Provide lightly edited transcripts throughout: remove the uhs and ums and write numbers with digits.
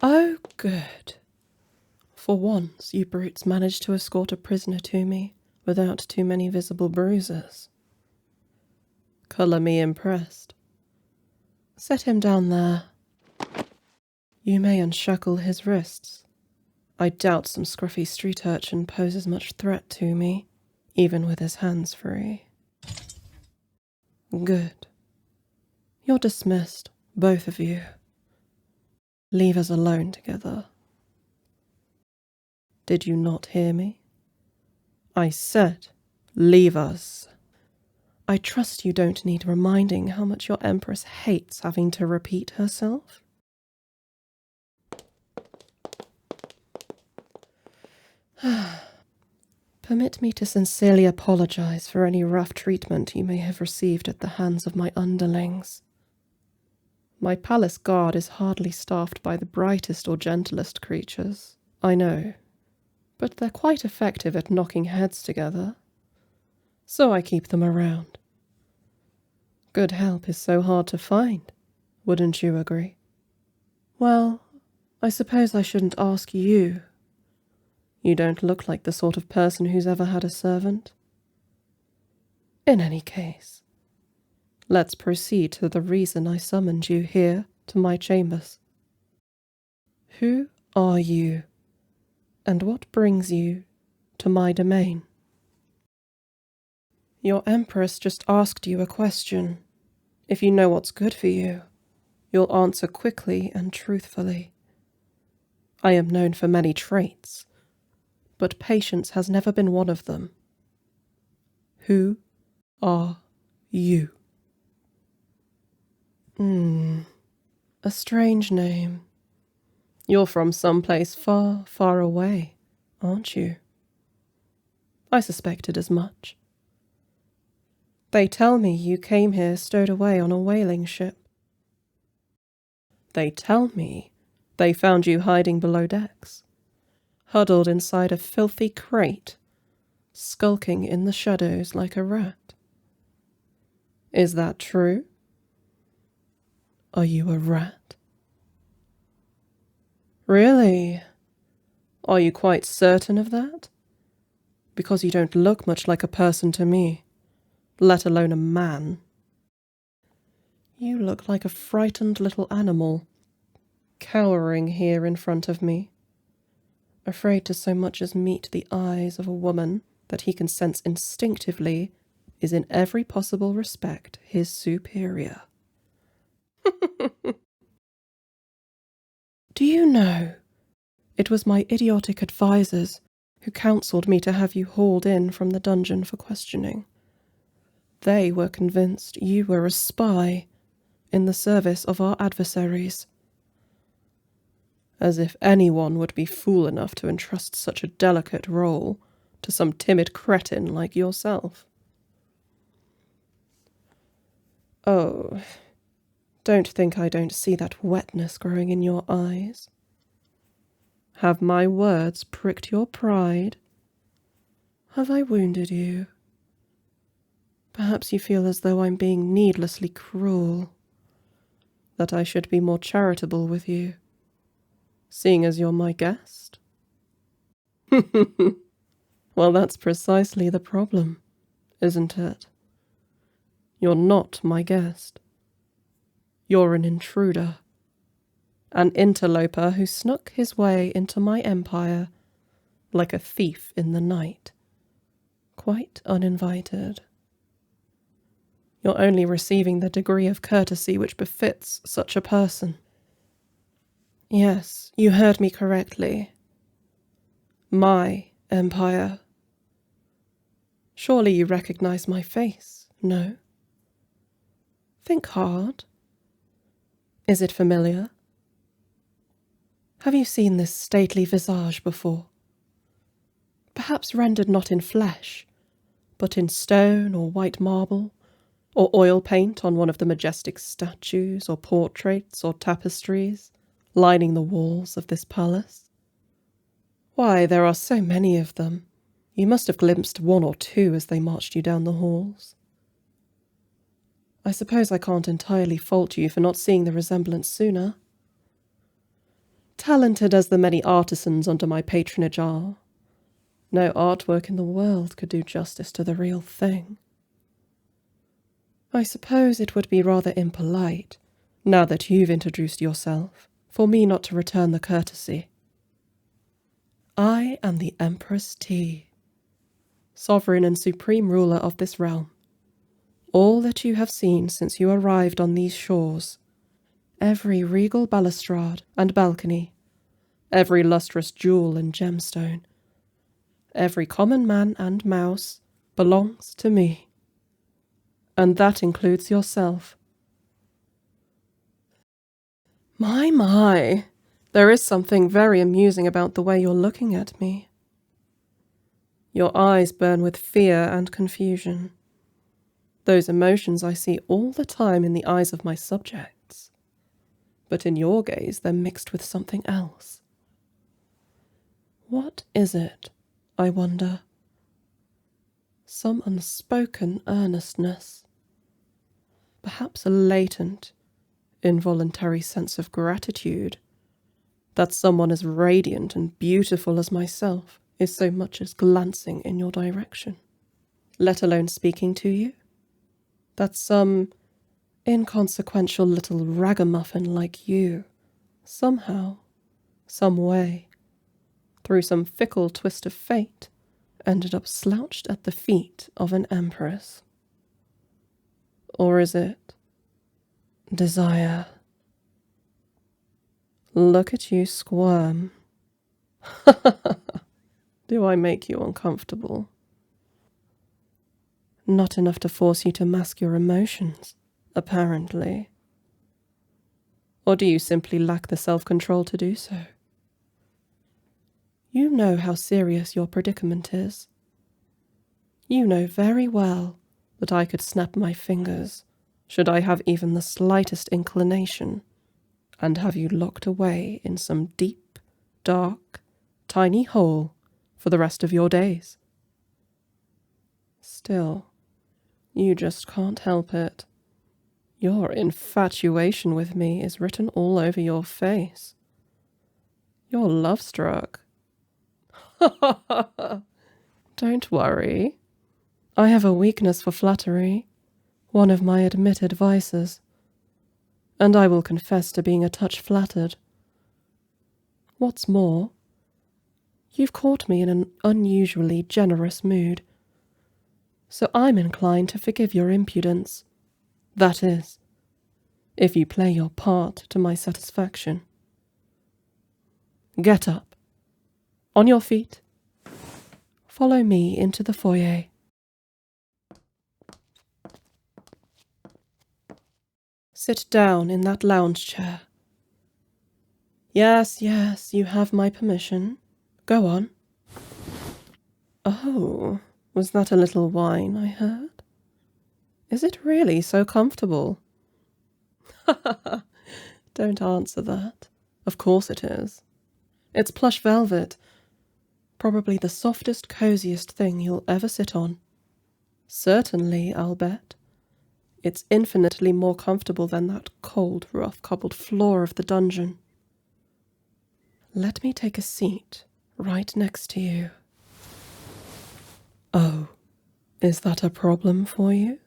Oh, good. For once, you brutes managed to escort a prisoner to me without too many visible bruises. Colour me impressed. Set him down there. You may unshackle his wrists. I doubt some scruffy street urchin poses much threat to me, even with his hands free. Good. You're dismissed, both of you. Leave us alone together. Did you not hear me? I said, leave us. I trust you don't need reminding how much your Empress hates having to repeat herself. Permit me to sincerely apologize for any rough treatment you may have received at the hands of my underlings. My palace guard is hardly staffed by the brightest or gentlest creatures, I know, but they're quite effective at knocking heads together, so I keep them around. Good help is so hard to find, wouldn't you agree? Well, I suppose I shouldn't ask you. You don't look like the sort of person who's ever had a servant. In any case, let's proceed to the reason I summoned you here to my chambers. Who are you, and what brings you to my domain? Your Empress just asked you a question. If you know what's good for you, you'll answer quickly and truthfully. I am known for many traits, but patience has never been one of them. Who are you? A strange name. You're from someplace far, far away, aren't you? I suspected as much. They tell me you came here stowed away on a whaling ship. They tell me they found you hiding below decks, huddled inside a filthy crate, skulking in the shadows like a rat. Is that true? Are you a rat? Really? Are you quite certain of that? Because you don't look much like a person to me, let alone a man. You look like a frightened little animal, cowering here in front of me, afraid to so much as meet the eyes of a woman that he can sense instinctively is in every possible respect his superior. Do you know, it was my idiotic advisors who counselled me to have you hauled in from the dungeon for questioning. They were convinced you were a spy in the service of our adversaries. As if anyone would be fool enough to entrust such a delicate role to some timid cretin like yourself. Oh, don't think I don't see that wetness growing in your eyes. Have my words pricked your pride? Have I wounded you? Perhaps you feel as though I'm being needlessly cruel, that I should be more charitable with you, seeing as you're my guest? Well, that's precisely the problem, isn't it? You're not my guest. You're an intruder, an interloper who snuck his way into my empire like a thief in the night, quite uninvited. You're only receiving the degree of courtesy which befits such a person. Yes, you heard me correctly. My empire. Surely you recognize my face, no? Think hard. Is it familiar? Have you seen this stately visage before? Perhaps rendered not in flesh, but in stone or white marble, or oil paint on one of the majestic statues or portraits or tapestries lining the walls of this palace? Why, there are so many of them. You must have glimpsed one or two as they marched you down the halls. I suppose I can't entirely fault you for not seeing the resemblance sooner. talented as the many artisans under my patronage are, no artwork in the world could do justice to the real thing. I suppose it would be rather impolite, now that you've introduced yourself, for me not to return the courtesy. I am the Empress T, sovereign and supreme ruler of this realm. All that you have seen since you arrived on these shores, every regal balustrade and balcony, every lustrous jewel and gemstone, every common man and mouse belongs to me. And that includes yourself. My, there is something very amusing about the way you're looking at me. Your eyes burn with fear and confusion. Those emotions I see all the time in the eyes of my subjects. But in your gaze, they're mixed with something else. What is it, I wonder? Some unspoken earnestness. Perhaps a latent, involuntary sense of gratitude that someone as radiant and beautiful as myself is so much as glancing in your direction, let alone speaking to you. That some inconsequential little ragamuffin like you, somehow, some way, through some fickle twist of fate, ended up slouched at the feet of an empress. Or is it desire? Look at you squirm. Do I make you uncomfortable? Not enough to force you to mask your emotions, apparently. Or do you simply lack the self-control to do so? You know how serious your predicament is. You know very well that I could snap my fingers, should I have even the slightest inclination, and have you locked away in some deep, dark, tiny hole for the rest of your days. Still, you just can't help it. Your infatuation with me is written all over your face. You're love-struck. Don't worry. I have a weakness for flattery, one of my admitted vices, and I will confess to being a touch flattered. What's more, you've caught me in an unusually generous mood, so I'm inclined to forgive your impudence. That is, if you play your part to my satisfaction. Get up. On your feet. Follow me into the foyer. Sit down in that lounge chair. Yes, you have my permission. Go on. Oh, was that a little whine I heard? Is it really so comfortable? Don't answer that. Of course it is. It's plush velvet. Probably the softest, coziest thing you'll ever sit on. Certainly, I'll bet. It's infinitely more comfortable than that cold, rough, cobbled floor of the dungeon. Let me take a seat right next to you. Oh, is that a problem for you?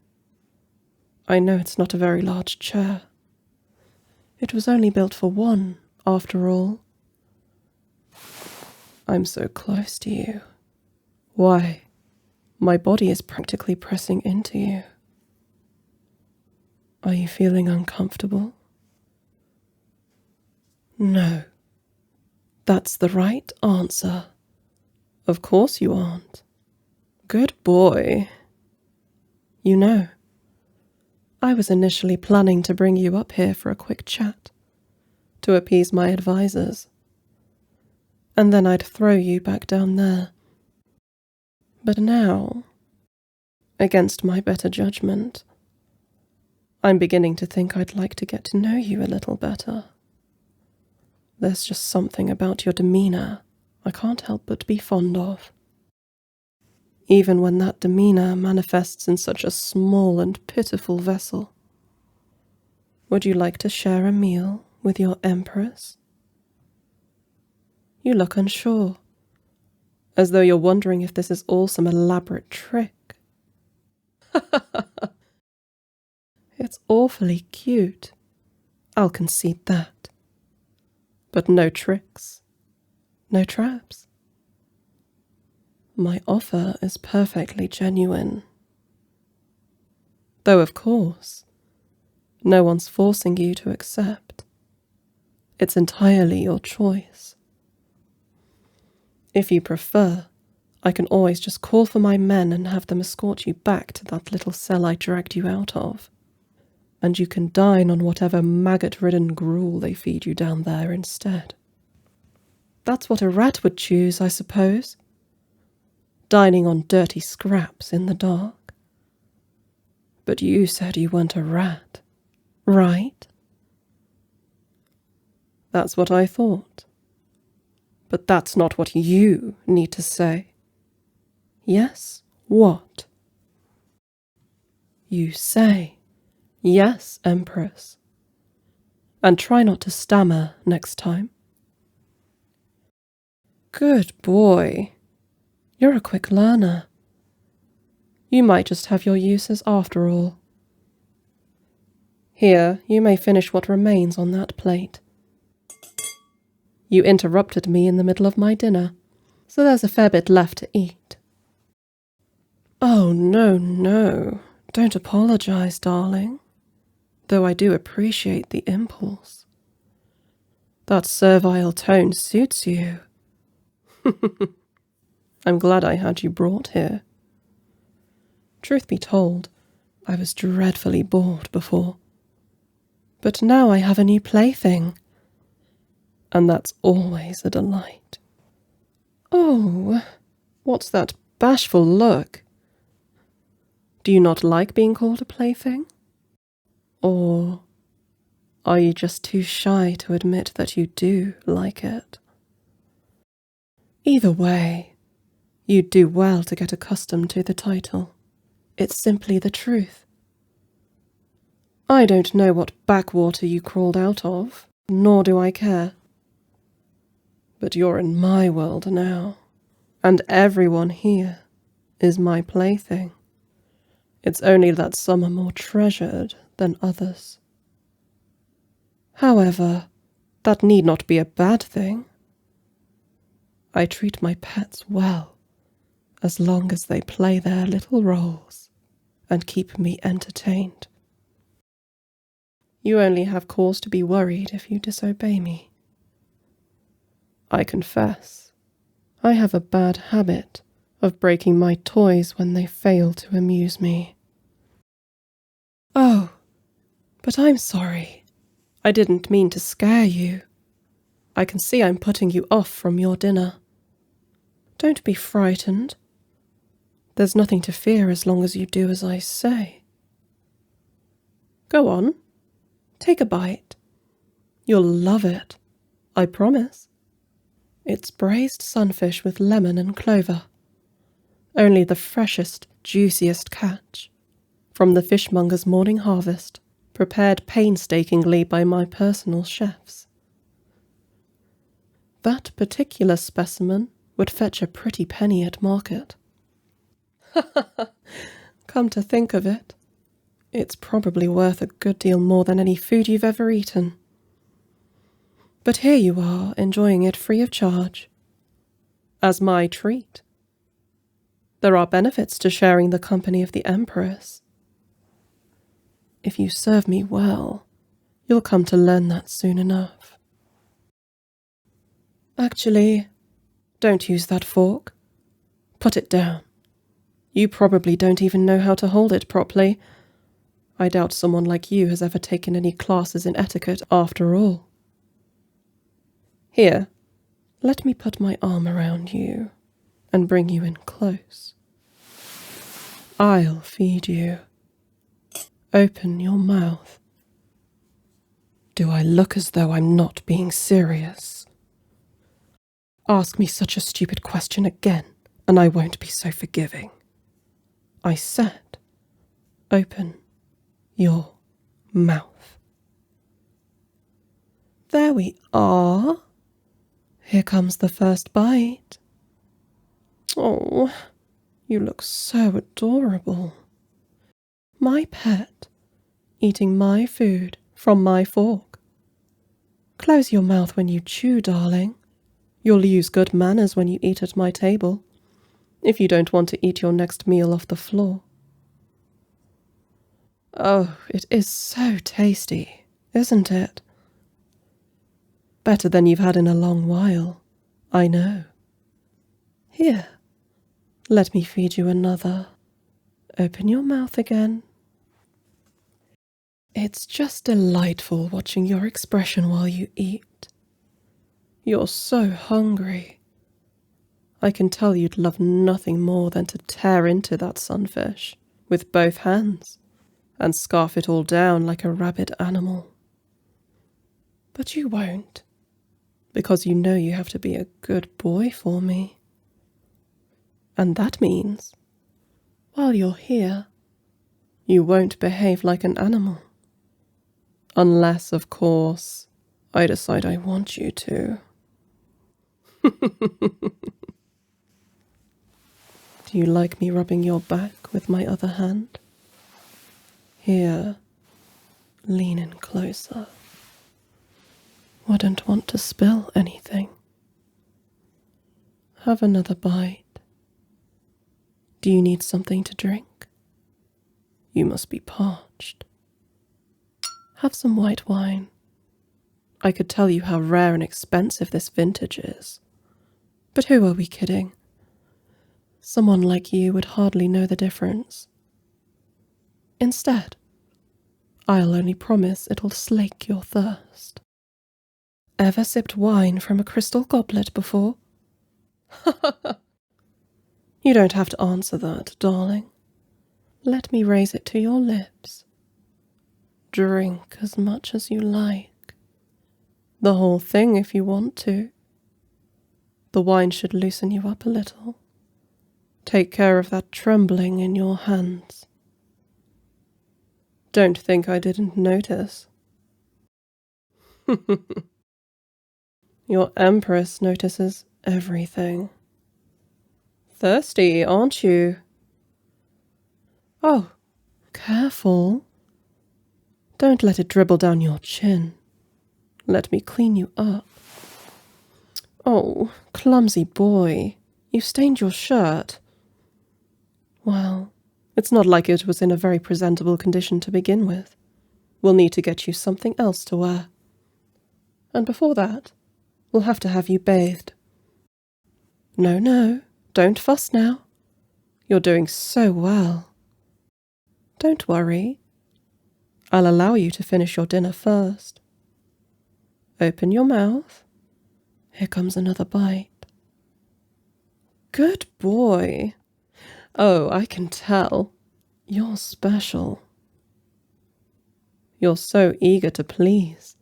I know it's not a very large chair. It was only built for one, after all. I'm so close to you. Why, my body is practically pressing into you. Are you feeling uncomfortable? No. That's the right answer. Of course you aren't. Good boy. You know, I was initially planning to bring you up here for a quick chat, to appease my advisors, and then I'd throw you back down there. But now, against my better judgment, I'm beginning to think I'd like to get to know you a little better. There's just something about your demeanor I can't help but be fond of. Even when that demeanor manifests in such a small and pitiful vessel. Would you like to share a meal with your Empress? You look unsure, as though you're wondering if this is all some elaborate trick. It's awfully cute, I'll concede that. But no tricks, no traps. My offer is perfectly genuine. Though, of course, no one's forcing you to accept. It's entirely your choice. If you prefer, I can always just call for my men and have them escort you back to that little cell I dragged you out of. And you can dine on whatever maggot-ridden gruel they feed you down there instead. That's what a rat would choose, I suppose. Dining on dirty scraps in the dark. But you said you weren't a rat, right? That's what I thought. But that's not what you need to say. Yes, what? You say, yes, Empress. And try not to stammer next time. Good boy. You're a quick learner. You might just have your uses after all. Here, you may finish what remains on that plate. You interrupted me in the middle of my dinner, so there's a fair bit left to eat. Oh, no. Don't apologize, darling. Though I do appreciate the impulse. That servile tone suits you. I'm glad I had you brought here. Truth be told, I was dreadfully bored before. But now I have a new plaything. And that's always a delight. Oh, what's that bashful look? Do you not like being called a plaything? Or are you just too shy to admit that you do like it? Either way, you'd do well to get accustomed to the title. It's simply the truth. I don't know what backwater you crawled out of, nor do I care. But you're in my world now, and everyone here is my plaything. It's only that some are more treasured than others. However, that need not be a bad thing. I treat my pets well, as long as they play their little roles and keep me entertained. You only have cause to be worried if you disobey me. I confess, I have a bad habit of breaking my toys when they fail to amuse me. Oh, but I'm sorry. I didn't mean to scare you. I can see I'm putting you off from your dinner. Don't be frightened. There's nothing to fear as long as you do as I say. Go on, take a bite. You'll love it, I promise. It's braised sunfish with lemon and clover. Only the freshest, juiciest catch, from the fishmonger's morning harvest, prepared painstakingly by my personal chefs. That particular specimen would fetch a pretty penny at market. Come to think of it, it's probably worth a good deal more than any food you've ever eaten. But here you are, enjoying it free of charge. As my treat. There are benefits to sharing the company of the Empress. If you serve me well, you'll come to learn that soon enough. Actually, don't use that fork. Put it down. You probably don't even know how to hold it properly. I doubt someone like you has ever taken any classes in etiquette after all. Here, let me put my arm around you and bring you in close. I'll feed you. Open your mouth. Do I look as though I'm not being serious? Ask me such a stupid question again, and I won't be so forgiving. I said, open your mouth. There we are. Here comes the first bite. Oh, you look so adorable. My pet, eating my food from my fork. Close your mouth when you chew, darling. You'll use good manners when you eat at my table, if you don't want to eat your next meal off the floor. Oh, it is so tasty, isn't it? Better than you've had in a long while, I know. Here, let me feed you another. Open your mouth again. It's just delightful watching your expression while you eat. You're so hungry. I can tell you'd love nothing more than to tear into that sunfish with both hands and scarf it all down like a rabid animal. But you won't, because you know you have to be a good boy for me. And that means, while you're here, you won't behave like an animal. Unless, of course, I decide I want you to. Do you like me rubbing your back with my other hand? Here, lean in closer. Wouldn't want to spill anything. Have another bite. Do you need something to drink? You must be parched. Have some white wine. I could tell you how rare and expensive this vintage is. But who are we kidding? Someone like you would hardly know the difference. Instead, I'll only promise it'll slake your thirst. Ever sipped wine from a crystal goblet before? You don't have to answer that, darling. Let me raise it to your lips. Drink as much as you like. The whole thing if you want to. The wine should loosen you up a little. Take care of that trembling in your hands. Don't think I didn't notice. Your Empress notices everything. Thirsty, aren't you? Oh, careful. Don't let it dribble down your chin. Let me clean you up. Oh, clumsy boy. You stained your shirt. Well, it's not like it was in a very presentable condition to begin with. We'll need to get you something else to wear. And before that, we'll have to have you bathed. No, don't fuss now. You're doing so well. Don't worry. I'll allow you to finish your dinner first. Open your mouth. Here comes another bite. Good boy. Oh, I can tell. You're special. You're so eager to please.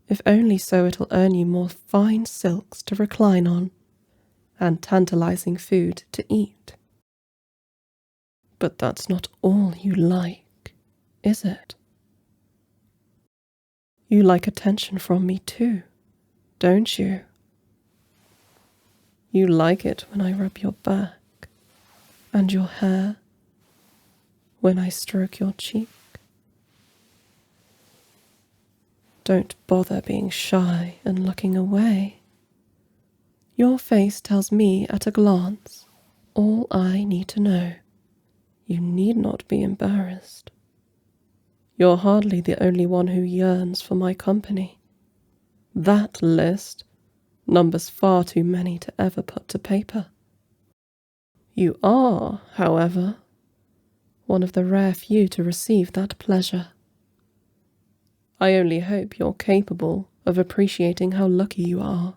If only so it'll earn you more fine silks to recline on and tantalizing food to eat. But that's not all you like, is it? You like attention from me too, don't you? You like it when I rub your back and your hair, when I stroke your cheek. Don't bother being shy and looking away. Your face tells me at a glance all I need to know. You need not be embarrassed. You're hardly the only one who yearns for my company. That list numbers far too many to ever put to paper. You are, however, one of the rare few to receive that pleasure. I only hope you're capable of appreciating how lucky you are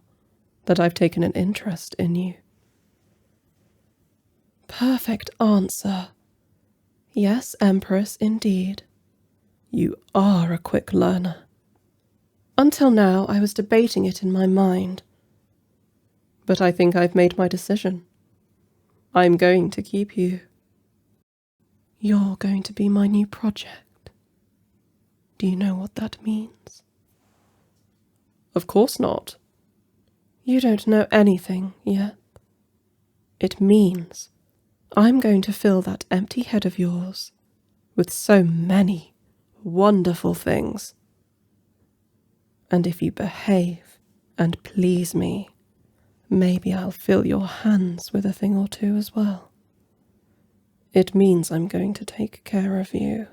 that I've taken an interest in you. Perfect answer. Yes, Empress, indeed. You are a quick learner. Until now, I was debating it in my mind. But I think I've made my decision. I'm going to keep you. You're going to be my new project. Do you know what that means? Of course not. You don't know anything yet. It means I'm going to fill that empty head of yours with so many wonderful things. And if you behave and please me, maybe I'll fill your hands with a thing or two as well. It means I'm going to take care of you.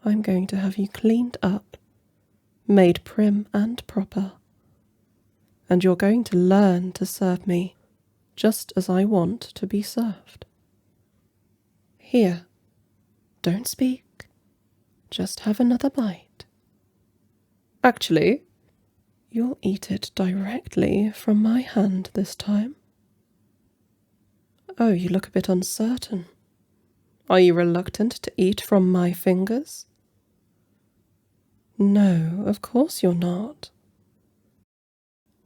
I'm going to have you cleaned up, made prim and proper. And you're going to learn to serve me just as I want to be served. Here, don't speak. Just have another bite. Actually, you'll eat it directly from my hand this time. Oh, you look a bit uncertain. Are you reluctant to eat from my fingers? No, of course you're not.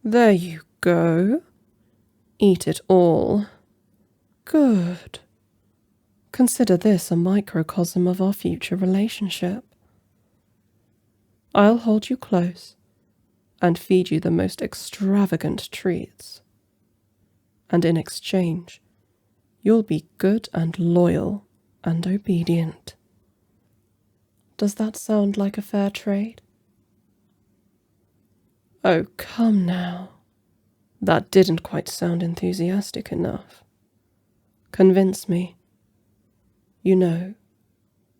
There you go. Eat it all. Good. Consider this a microcosm of our future relationship. I'll hold you close and feed you the most extravagant treats. And in exchange, you'll be good and loyal and obedient. Does that sound like a fair trade? Oh, come now. That didn't quite sound enthusiastic enough. Convince me. You know,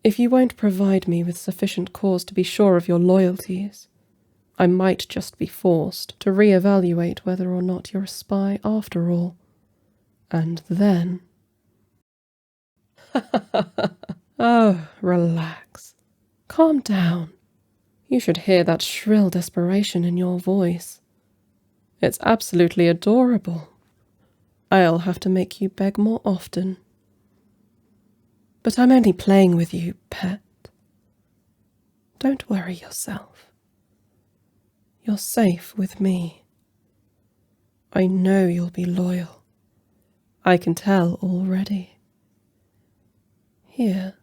if you won't provide me with sufficient cause to be sure of your loyalties, I might just be forced to reevaluate whether or not you're a spy after all. And then... Oh, relax. Calm down. You should hear that shrill desperation in your voice. It's absolutely adorable. I'll have to make you beg more often. But I'm only playing with you, pet. Don't worry yourself. You're safe with me. I know you'll be loyal. I can tell already. Here,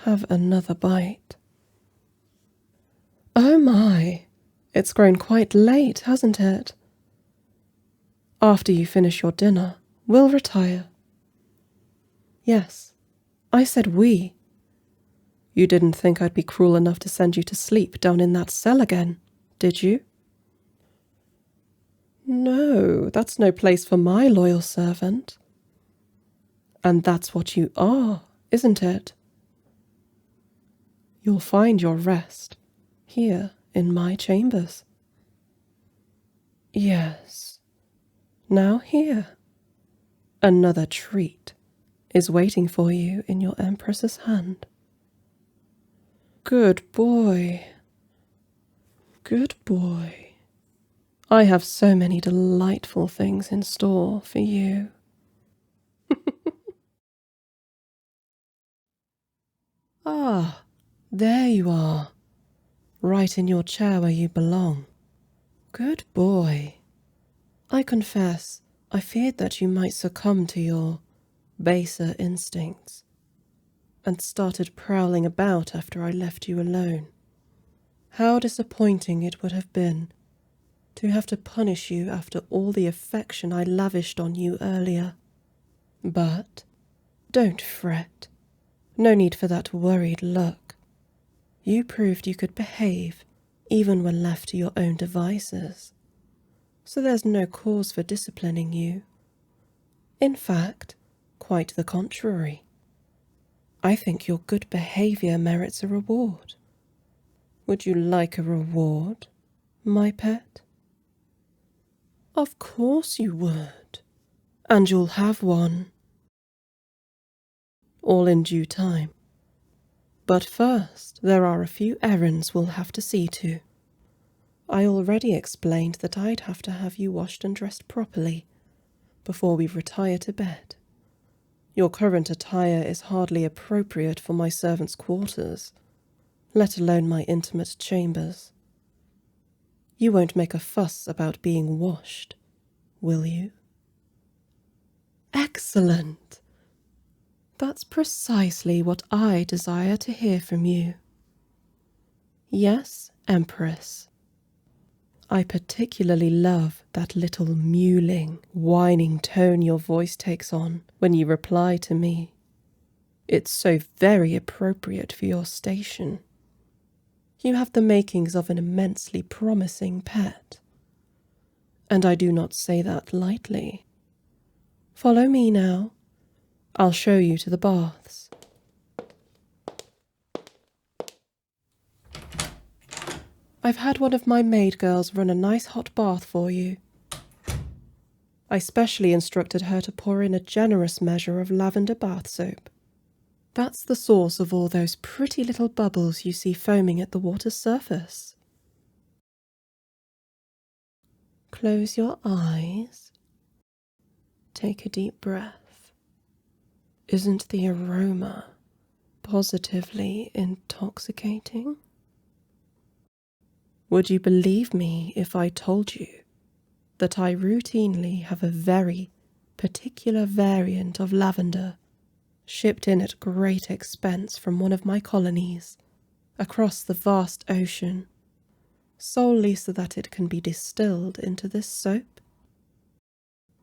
have another bite. Oh my, it's grown quite late, hasn't it? After you finish your dinner, we'll retire. Yes, I said we. You didn't think I'd be cruel enough to send you to sleep down in that cell again, did you? No, that's no place for my loyal servant. And that's what you are, isn't it? You'll find your rest here in my chambers. Yes. Now here. Another treat is waiting for you in your Empress's hand. Good boy. Good boy. I have so many delightful things in store for you. Ah, there you are, right in your chair where you belong. Good boy. I confess, I feared that you might succumb to your baser instincts and started prowling about after I left you alone. How disappointing it would have been to have to punish you after all the affection I lavished on you earlier. But don't fret. No need for that worried look. You proved you could behave even when left to your own devices. So there's no cause for disciplining you. In fact, quite the contrary. I think your good behavior merits a reward. Would you like a reward, my pet? Of course you would. And you'll have one. All in due time. But first, there are a few errands we'll have to see to. I already explained that I'd have to have you washed and dressed properly before we retire to bed. Your current attire is hardly appropriate for my servants' quarters, let alone my intimate chambers. You won't make a fuss about being washed, will you? Excellent! That's precisely what I desire to hear from you. Yes, Empress. I particularly love that little mewling, whining tone your voice takes on when you reply to me. It's so very appropriate for your station. You have the makings of an immensely promising pet. And I do not say that lightly. Follow me now. I'll show you to the baths. I've had one of my maid girls run a nice hot bath for you. I specially instructed her to pour in a generous measure of lavender bath soap. That's the source of all those pretty little bubbles you see foaming at the water's surface. Close your eyes. Take a deep breath. Isn't the aroma positively intoxicating? Would you believe me if I told you that I routinely have a very particular variant of lavender shipped in at great expense from one of my colonies across the vast ocean, solely so that it can be distilled into this soap?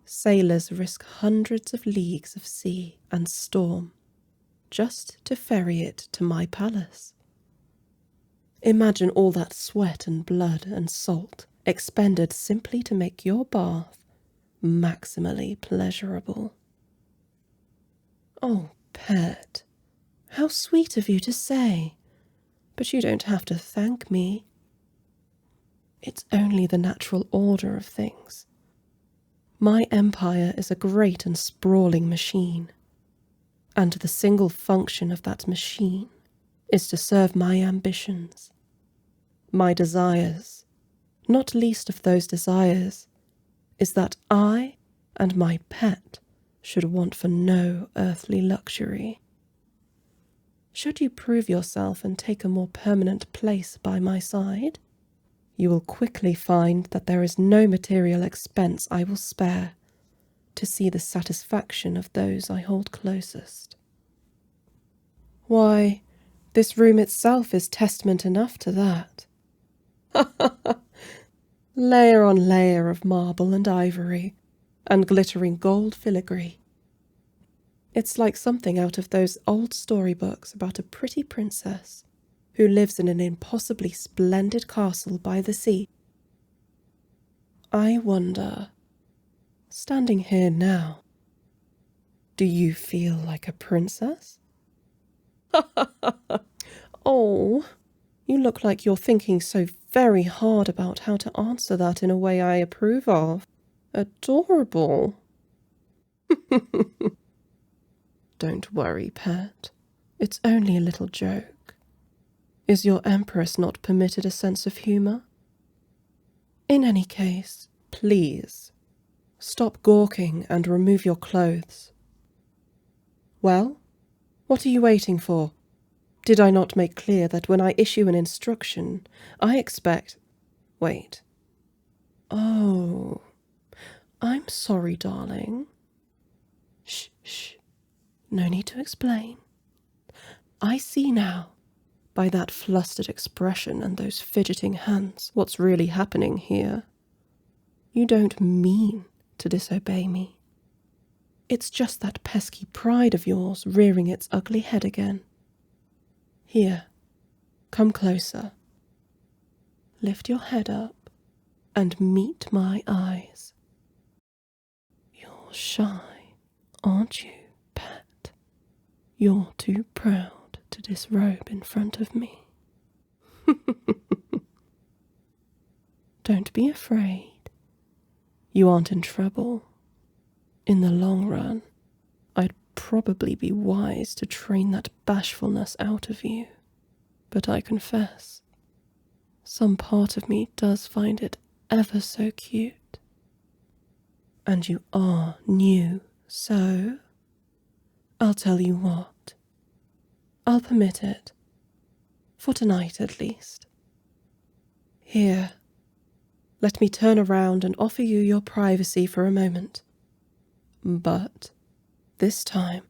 Sailors risk hundreds of leagues of sea and storm just to ferry it to my palace. Imagine all that sweat and blood and salt expended simply to make your bath maximally pleasurable. Oh, pet, how sweet of you to say, but you don't have to thank me. It's only the natural order of things. My empire is a great and sprawling machine, and the single function of that machine is to serve my ambitions, my desires. Not least of those desires is that I and my pet should want for no earthly luxury. Should you prove yourself and take a more permanent place by my side, you will quickly find that there is no material expense I will spare to see the satisfaction of those I hold closest. Why, this room itself is testament enough to that. Layer on layer of marble and ivory, and glittering gold filigree. It's like something out of those old storybooks about a pretty princess who lives in an impossibly splendid castle by the sea. I wonder, standing here now, do you feel like a princess? Oh, you look like you're thinking so very hard about how to answer that in a way I approve of. Adorable. Don't worry, pet. It's only a little joke. Is your Empress not permitted a sense of humour? In any case, please, stop gawking and remove your clothes. Well, what are you waiting for? Did I not make clear that when I issue an instruction, I expect... Wait. Oh, I'm sorry, darling. Shh, shh. No need to explain. I see now, by that flustered expression and those fidgeting hands, what's really happening here. You don't mean to disobey me. It's just that pesky pride of yours rearing its ugly head again. Here, come closer. Lift your head up and meet my eyes. You're shy, aren't you, pet? You're too proud to disrobe in front of me. Don't be afraid. You aren't in trouble. In the long run, I'd probably be wise to train that bashfulness out of you. But I confess, some part of me does find it ever so cute. And you are new, so I'll tell you what. I'll permit it. For tonight, at least. Here, let me turn around and offer you your privacy for a moment. But this time,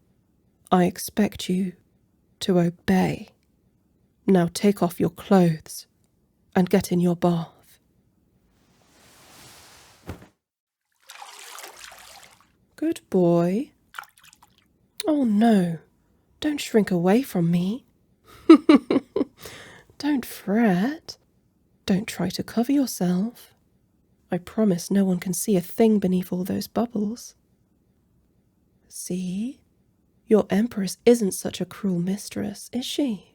I expect you to obey. Now take off your clothes and get in your bath. Good boy. Oh no, don't shrink away from me. Don't fret. Don't try to cover yourself. I promise no one can see a thing beneath all those bubbles. See? Your Empress isn't such a cruel mistress, is she?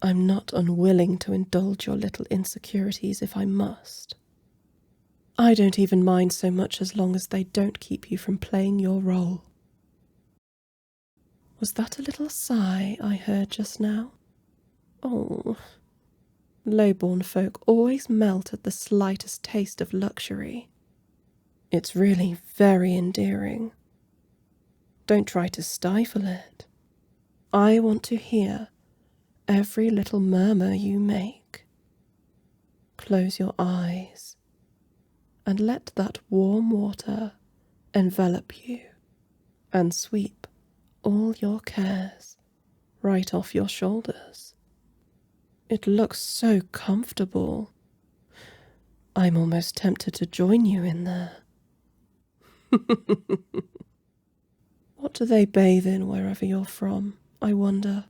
I'm not unwilling to indulge your little insecurities if I must. I don't even mind so much as long as they don't keep you from playing your role. Was that a little sigh I heard just now? Oh, lowborn folk always melt at the slightest taste of luxury. It's really very endearing. Don't try to stifle it. I want to hear every little murmur you make. Close your eyes and let that warm water envelop you and sweep all your cares right off your shoulders. It looks so comfortable. I'm almost tempted to join you in there. What do they bathe in wherever you're from, I wonder?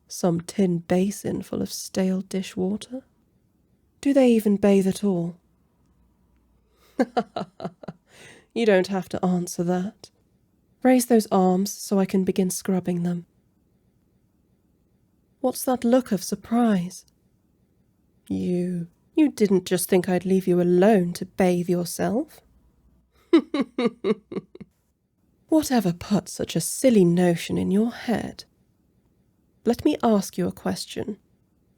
Some tin basin full of stale dishwater? Do they even bathe at all? You don't have to answer that. Raise those arms so I can begin scrubbing them. What's that look of surprise? You didn't just think I'd leave you alone to bathe yourself? Whatever put such a silly notion in your head? Let me ask you a question,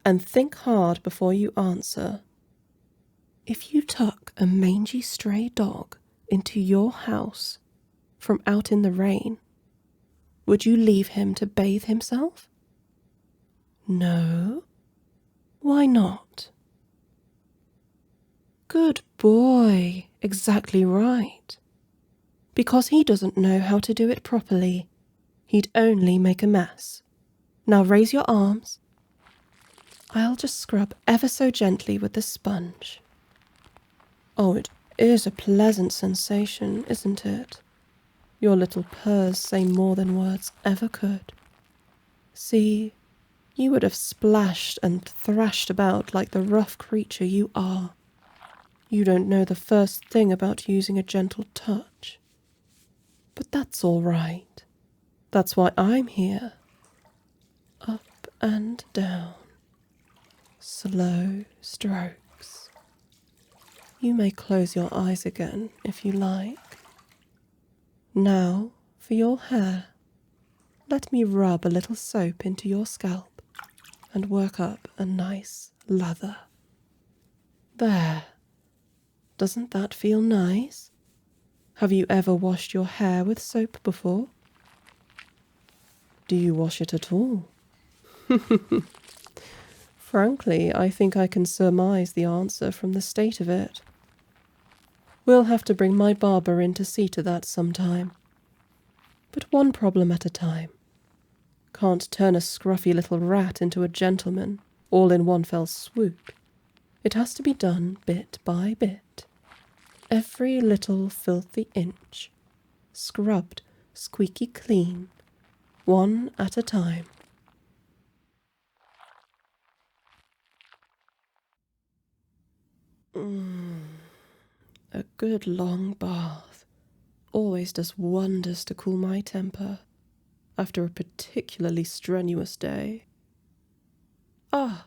and think hard before you answer. If you took a mangy stray dog into your house from out in the rain, would you leave him to bathe himself? No? Why not? Good boy, exactly right. Because he doesn't know how to do it properly. He'd only make a mess. Now raise your arms. I'll just scrub ever so gently with the sponge. Oh, it is a pleasant sensation, isn't it? Your little purrs say more than words ever could. See, you would have splashed and thrashed about like the rough creature you are. You don't know the first thing about using a gentle touch. But that's all right. That's why I'm here. Up and down. Slow strokes. You may close your eyes again if you like. Now, for your hair, let me rub a little soap into your scalp and work up a nice lather. There. Doesn't that feel nice? Have you ever washed your hair with soap before? Do you wash it at all? Frankly, I think I can surmise the answer from the state of it. We'll have to bring my barber in to see to that sometime. But one problem at a time. Can't turn a scruffy little rat into a gentleman, all in one fell swoop. It has to be done bit by bit. Every little filthy inch. Scrubbed squeaky clean, one at a time. A good long bath always does wonders to cool my temper after a particularly strenuous day. Ah,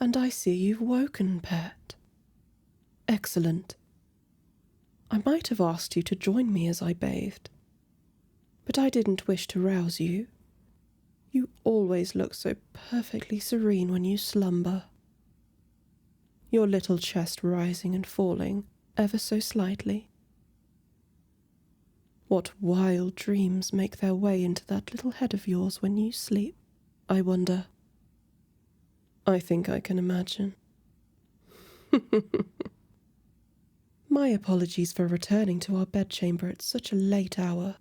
and I see you've woken, pet. Excellent. I might have asked you to join me as I bathed, but I didn't wish to rouse you. You always look so perfectly serene when you slumber. Your little chest rising and falling ever so slightly. What wild dreams make their way into that little head of yours when you sleep, I wonder. I think I can imagine. My apologies for returning to our bedchamber at such a late hour.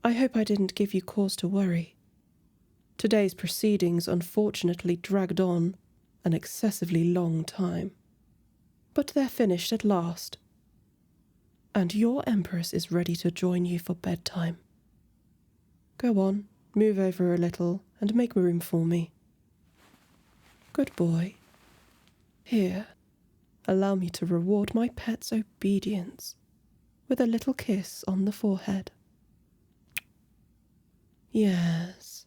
I hope I didn't give you cause to worry. Today's proceedings unfortunately dragged on an excessively long time. But they're finished at last. and your Empress is ready to join you for bedtime. Go on, move over a little and make room for me. Good boy. Here, allow me to reward my pet's obedience with a little kiss on the forehead. Yes.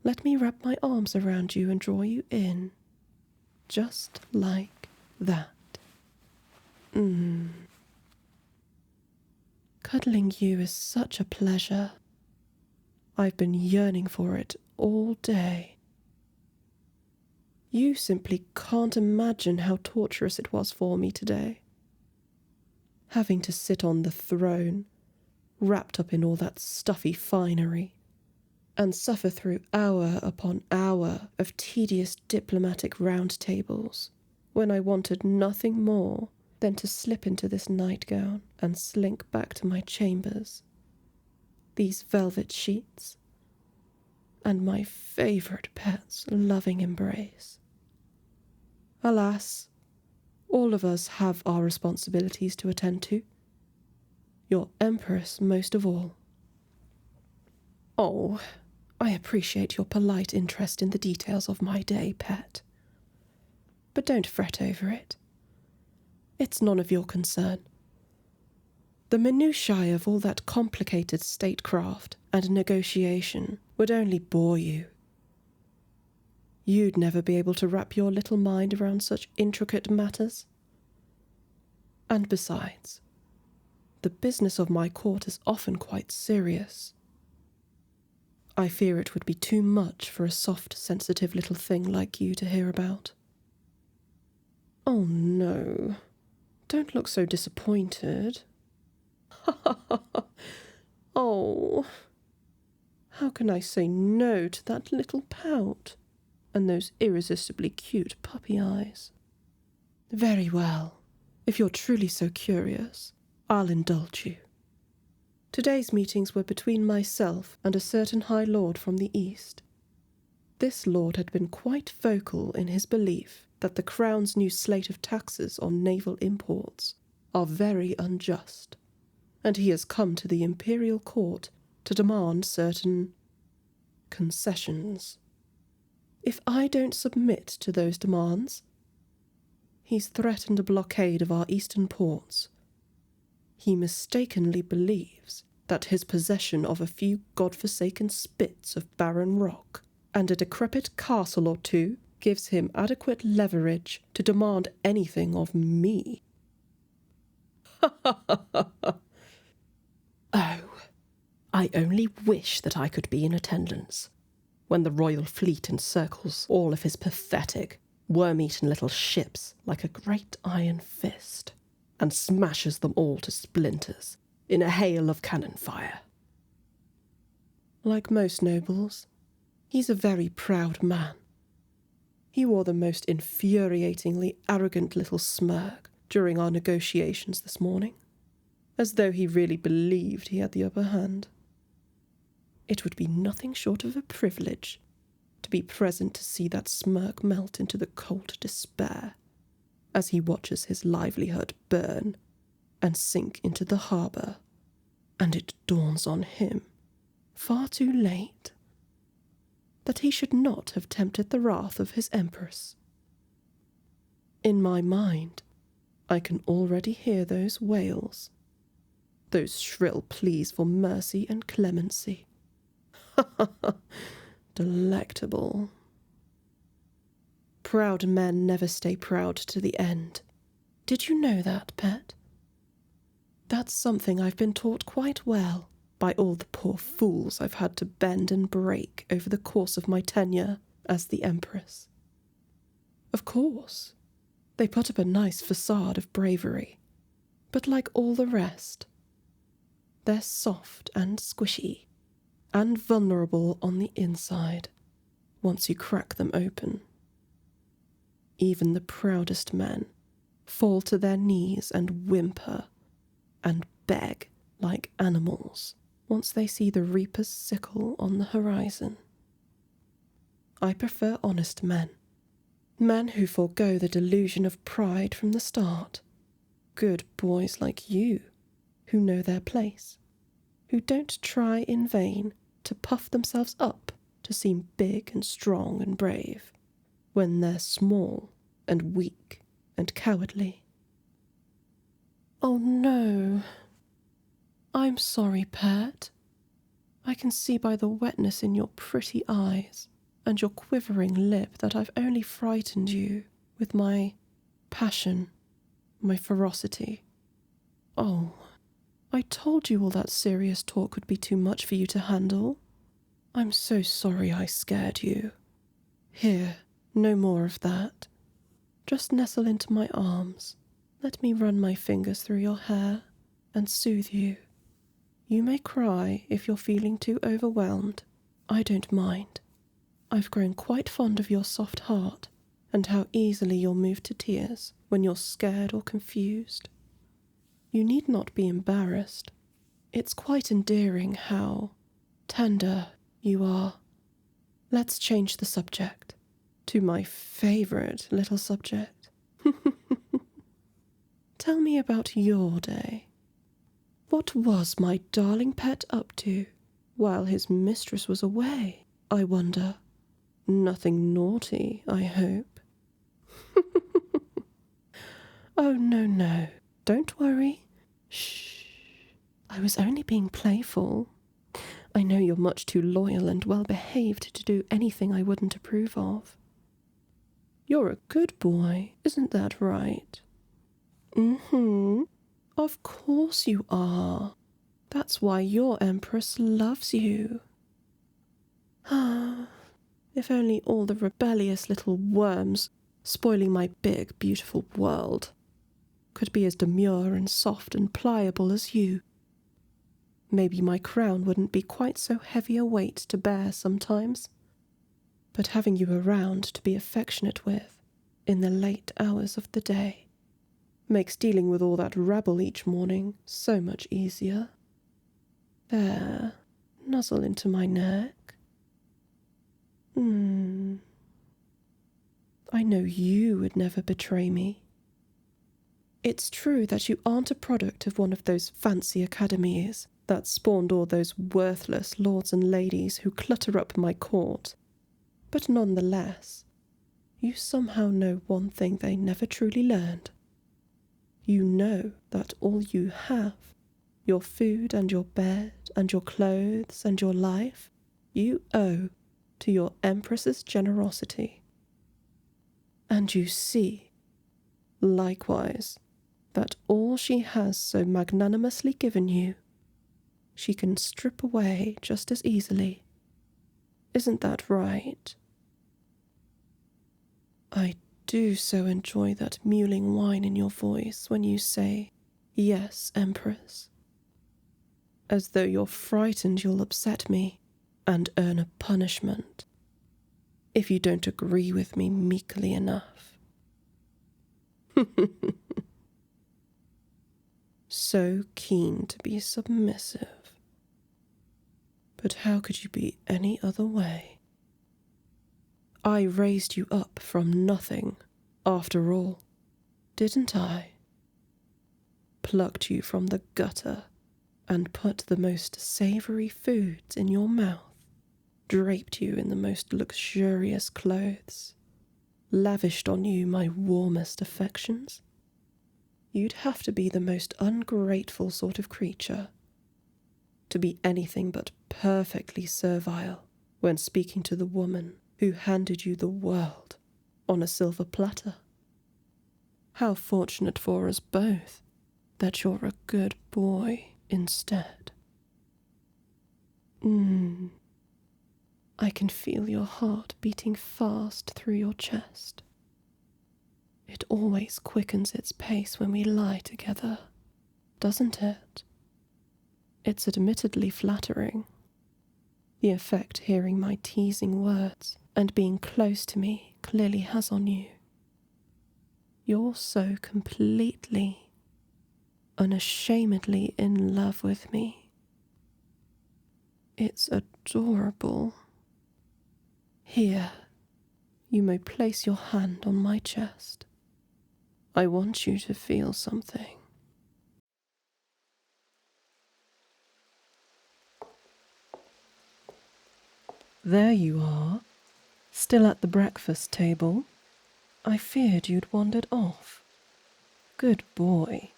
Let me wrap my arms around you and draw you in, just like that. Cuddling you is such a pleasure. I've been yearning for it all day. You simply can't imagine how torturous it was for me today. Having to sit on the throne, wrapped up in all that stuffy finery, and suffer through hour upon hour of tedious diplomatic round tables, when I wanted nothing more than to slip into this nightgown and slink back to my chambers, these velvet sheets, and my favourite pet's loving embrace. Alas, all of us have our responsibilities to attend to, your Empress most of all. Oh, I appreciate your polite interest in the details of my day, pet. But don't fret over it. It's none of your concern. The minutiae of all that complicated statecraft and negotiation would only bore you. You'd never be able to wrap your little mind around such intricate matters. And besides, the business of my court is often quite serious. I fear it would be too much for a soft, sensitive little thing like you to hear about. Oh no, don't look so disappointed. Oh, how can I say no to that little pout and those irresistibly cute puppy eyes? Very well, if you're truly so curious, I'll indulge you. Today's meetings were between myself and a certain High Lord from the East. This lord had been quite vocal in his belief that the Crown's new slate of taxes on naval imports are very unjust, and he has come to the imperial court to demand certain concessions. If I don't submit to those demands, he's threatened a blockade of our eastern ports. He mistakenly believes that his possession of a few godforsaken spits of barren rock and a decrepit castle or two gives him adequate leverage to demand anything of me. Oh, I only wish that I could be in attendance when the royal fleet encircles all of his pathetic, worm-eaten little ships like a great iron fist and smashes them all to splinters in a hail of cannon fire. Like most nobles, he's a very proud man. He wore the most infuriatingly arrogant little smirk during our negotiations this morning, as though he really believed he had the upper hand. It would be nothing short of a privilege to be present to see that smirk melt into the cold despair as he watches his livelihood burn and sink into the harbour, and it dawns on him, far too late, that he should not have tempted the wrath of his Empress. In my mind, I can already hear those wails, those shrill pleas for mercy and clemency. Delectable. Proud men never stay proud to the end. Did you know that, pet? That's something I've been taught quite well by all the poor fools I've had to bend and break over the course of my tenure as the Empress. Of course, they put up a nice facade of bravery, but like all the rest, they're soft and squishy and vulnerable on the inside once you crack them open. Even the proudest men fall to their knees and whimper and beg like animals once they see the reaper's sickle on the horizon. I prefer honest men who forego the delusion of pride from the start. Good boys like you who know their place, who don't try in vain to puff themselves up to seem big and strong and brave, when they're small and weak and cowardly. Oh no. I'm sorry, pet. I can see by the wetness in your pretty eyes and your quivering lip that I've only frightened you with my passion, my ferocity. Oh, I told you all that serious talk would be too much for you to handle. I'm so sorry I scared you. Here, no more of that. Just nestle into my arms. Let me run my fingers through your hair and soothe you. You may cry if you're feeling too overwhelmed. I don't mind. I've grown quite fond of your soft heart and how easily you'll move to tears when you're scared or confused. You need not be embarrassed. It's quite endearing how tender you are. Let's change the subject to my favourite little subject. Tell me about your day. What was my darling pet up to while his mistress was away, I wonder? Nothing naughty, I hope. Oh, no. Don't worry. Shh. I was only being playful. I know you're much too loyal and well-behaved to do anything I wouldn't approve of. You're a good boy, isn't that right? Mm-hmm. Of course you are. That's why your Empress loves you. Ah, if only all the rebellious little worms spoiling my big, beautiful world could be as demure and soft and pliable as you. Maybe my crown wouldn't be quite so heavy a weight to bear sometimes. But having you around to be affectionate with in the late hours of the day makes dealing with all that rabble each morning so much easier. There, nuzzle into my neck. I know you would never betray me. It's true that you aren't a product of one of those fancy academies that spawned all those worthless lords and ladies who clutter up my court, but nonetheless, you somehow know one thing they never truly learned. You know that all you have, your food and your bed and your clothes and your life, you owe to your Empress's generosity. And you see, likewise, that all she has so magnanimously given you, she can strip away just as easily. Isn't that right? I do so enjoy that mewling whine in your voice when you say, "Yes, Empress." As though you're frightened you'll upset me and earn a punishment if you don't agree with me meekly enough. So keen to be submissive. But how could you be any other way? I raised you up from nothing, after all, didn't I? Plucked you from the gutter and put the most savoury foods in your mouth, draped you in the most luxurious clothes, lavished on you my warmest affections. You'd have to be the most ungrateful sort of creature to be anything but perfectly servile when speaking to the woman who handed you the world on a silver platter. How fortunate for us both that you're a good boy instead. I can feel your heart beating fast through your chest. It always quickens its pace when we lie together, doesn't it? It's admittedly flattering. The effect hearing my teasing words and being close to me clearly has on you. You're so completely, unashamedly in love with me. It's adorable. Here, you may place your hand on my chest. I want you to feel something. There you are, still at the breakfast table. I feared you'd wandered off. Good boy.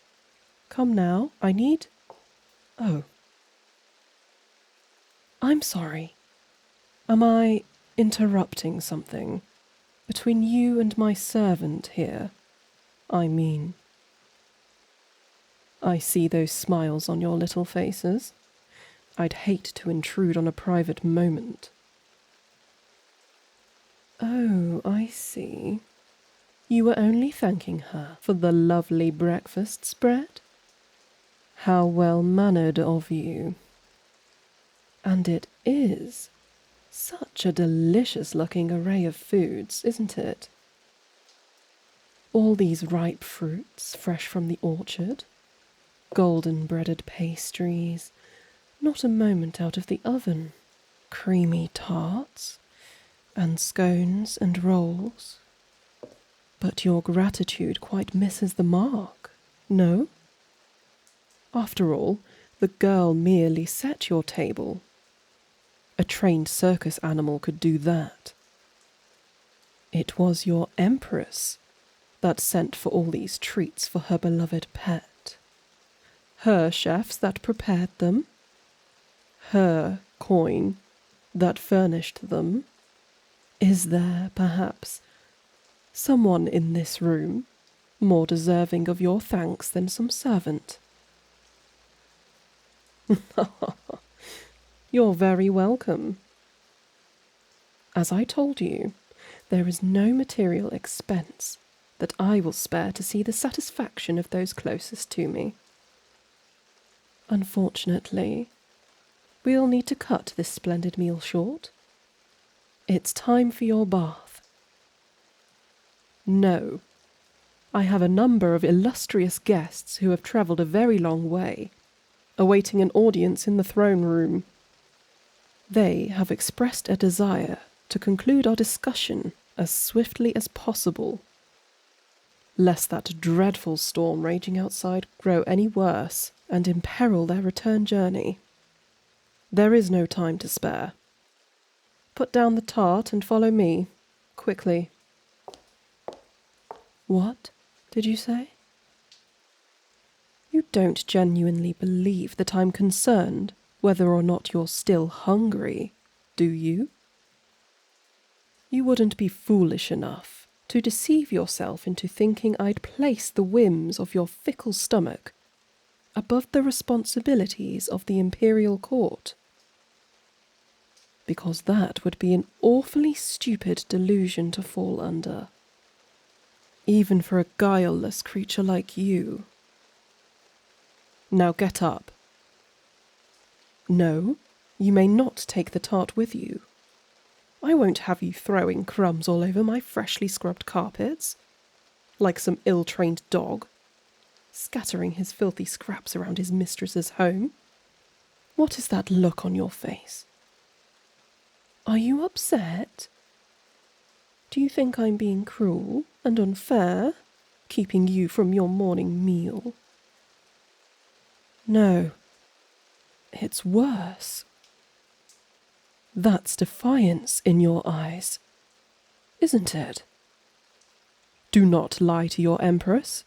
Come now, I need... Oh. I'm sorry. Am I interrupting something? Between you and my servant here, I mean. I see those smiles on your little faces. I'd hate to intrude on a private moment. Oh, I see. You were only thanking her for the lovely breakfast spread? How well-mannered of you. And it is such a delicious-looking array of foods, isn't it? All these ripe fruits, fresh from the orchard, golden-breaded pastries, not a moment out of the oven, creamy tarts, and scones and rolls. But your gratitude quite misses the mark, no? After all, the girl merely set your table. A trained circus animal could do that. It was your Empress that sent for all these treats for her beloved pet. Her chefs that prepared them. Her coin that furnished them. Is there, perhaps, someone in this room more deserving of your thanks than some servant? You're very welcome. As I told you, there is no material expense that I will spare to see the satisfaction of those closest to me. Unfortunately, we'll need to cut this splendid meal short. It's time for your bath. No, I have a number of illustrious guests who have travelled a very long way, awaiting an audience in the throne room. They have expressed a desire to conclude our discussion as swiftly as possible, lest that dreadful storm raging outside grow any worse and imperil their return journey. There is no time to spare. Put down the tart and follow me, quickly. What did you say? You don't genuinely believe that I'm concerned whether or not you're still hungry, do you? You wouldn't be foolish enough to deceive yourself into thinking I'd place the whims of your fickle stomach above the responsibilities of the imperial court. Because that would be an awfully stupid delusion to fall under, even for a guileless creature like you. Now get up. No, you may not take the tart with you. I won't have you throwing crumbs all over my freshly scrubbed carpets, like some ill-trained dog, scattering his filthy scraps around his mistress's home. What is that look on your face? Are you upset? Do you think I'm being cruel and unfair, keeping you from your morning meal? No. It's worse. That's defiance in your eyes, isn't it? Do not lie to your Empress.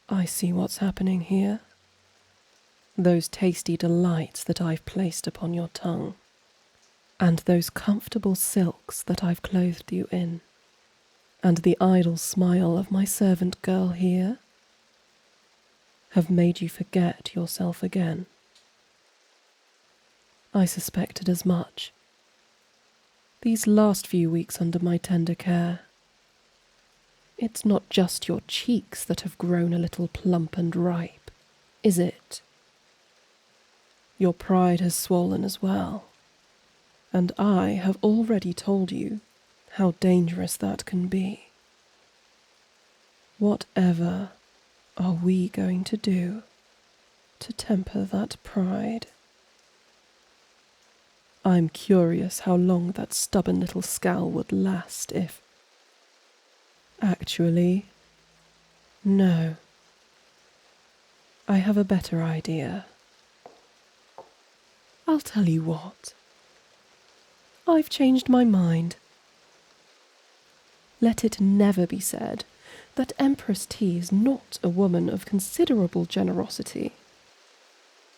I see what's happening here. Those tasty delights that I've placed upon your tongue, and those comfortable silks that I've clothed you in, and the idle smile of my servant girl here, have made you forget yourself again. I suspected as much. These last few weeks under my tender care, it's not just your cheeks that have grown a little plump and ripe, is it? Your pride has swollen as well, and I have already told you how dangerous that can be. Whatever are we going to do to temper that pride? I'm curious how long that stubborn little scowl would last if... Actually, no. I have a better idea. I'll tell you what. I've changed my mind. Let it never be said that Empress T is not a woman of considerable generosity.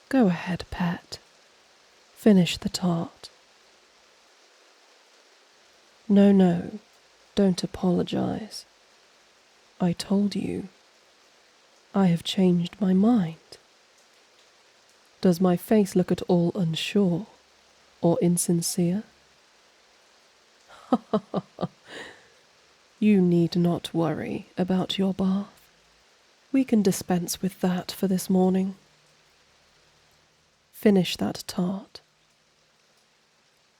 Go ahead, pet. Finish the tart. No, don't apologize. I told you. I have changed my mind. Does my face look at all unsure or insincere? You need not worry about your bath. We can dispense with that for this morning. Finish that tart.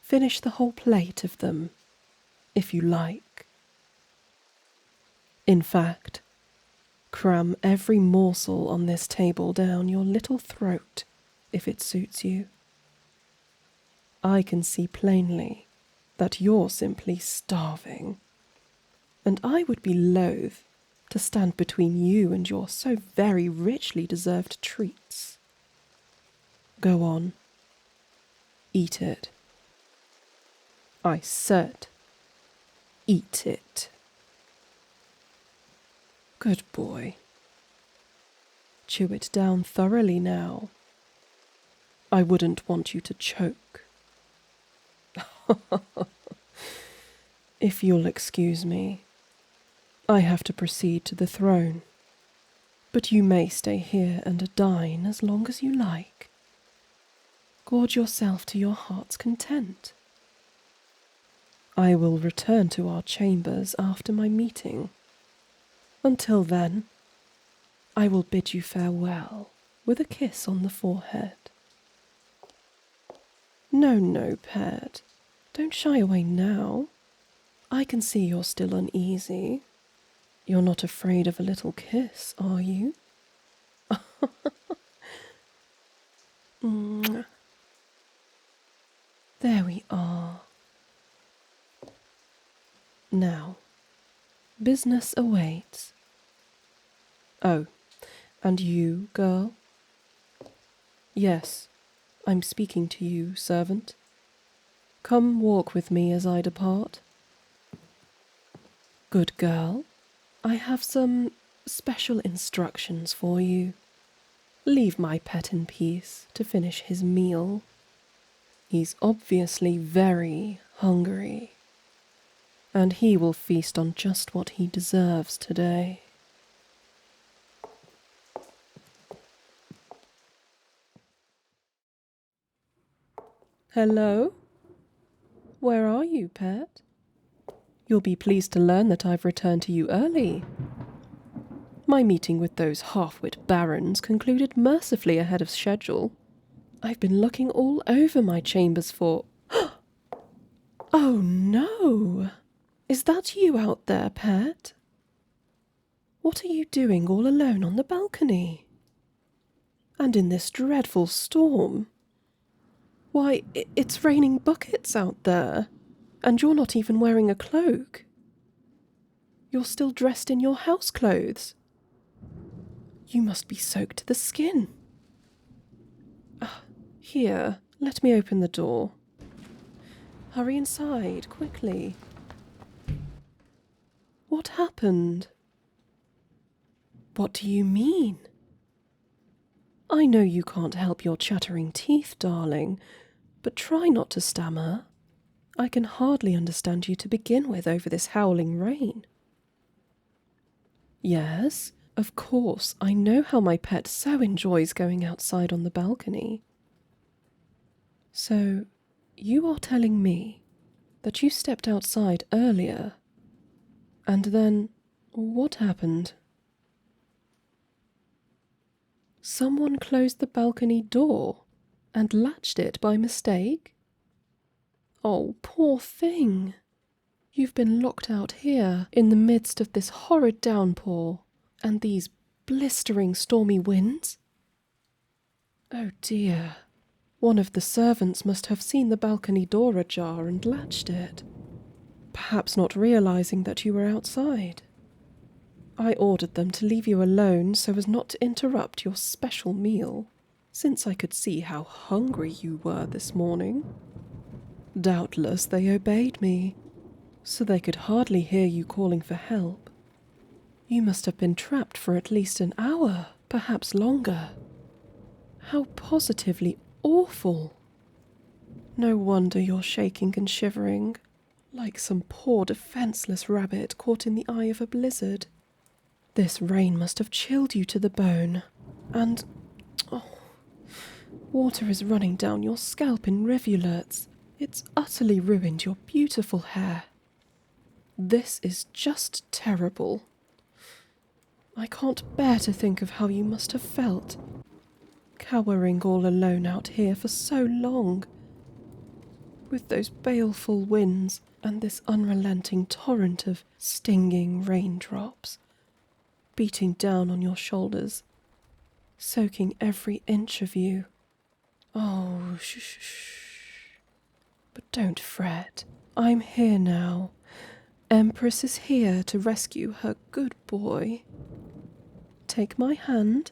Finish the whole plate of them, if you like. In fact, cram every morsel on this table down your little throat, if it suits you. I can see plainly that you're simply starving, and I would be loath to stand between you and your so very richly deserved treats. Go on. Eat it. I said, eat it. Good boy. Chew it down thoroughly now. I wouldn't want you to choke. If you'll excuse me, I have to proceed to the throne, but you may stay here and dine as long as you like. Gorge yourself to your heart's content. I will return to our chambers after my meeting. Until then, I will bid you farewell with a kiss on the forehead. No, pet. Don't shy away now. I can see you're still uneasy. You're not afraid of a little kiss, are you? There we are. Now, business awaits. Oh, and you, girl? Yes, I'm speaking to you, servant. Come walk with me as I depart. Good girl, I have some special instructions for you. Leave my pet in peace to finish his meal. He's obviously very hungry, and he will feast on just what he deserves today. Hello? Where are you, pet? You'll be pleased to learn that I've returned to you early. My meeting with those half-wit barons concluded mercifully ahead of schedule. I've been looking all over my chambers for... Oh no! Is that you out there, pet? What are you doing all alone on the balcony? And in this dreadful storm? Why, it's raining buckets out there, and you're not even wearing a cloak. You're still dressed in your house clothes. You must be soaked to the skin. Here, let me open the door. Hurry inside, quickly. What happened? What do you mean? I know you can't help your chattering teeth, darling, but try not to stammer. I can hardly understand you to begin with over this howling rain. Yes, of course, I know how my pet so enjoys going outside on the balcony. So, you are telling me that you stepped outside earlier, and then what happened? Someone closed the balcony door and latched it by mistake? Oh, poor thing. You've been locked out here in the midst of this horrid downpour and these blistering stormy winds? Oh dear. One of the servants must have seen the balcony door ajar and latched it, perhaps not realizing that you were outside. I ordered them to leave you alone so as not to interrupt your special meal. since I could see how hungry you were this morning. Doubtless they obeyed me, so they could hardly hear you calling for help. You must have been trapped for at least an hour, perhaps longer. How positively awful! No wonder you're shaking and shivering, like some poor defenseless rabbit caught in the eye of a blizzard. This rain must have chilled you to the bone, and water is running down your scalp in rivulets. It's utterly ruined your beautiful hair. This is just terrible. I can't bear to think of how you must have felt, cowering all alone out here for so long, with those baleful winds and this unrelenting torrent of stinging raindrops beating down on your shoulders, soaking every inch of you. Oh, shh. But don't fret. I'm here now. Empress is here to rescue her good boy. Take my hand.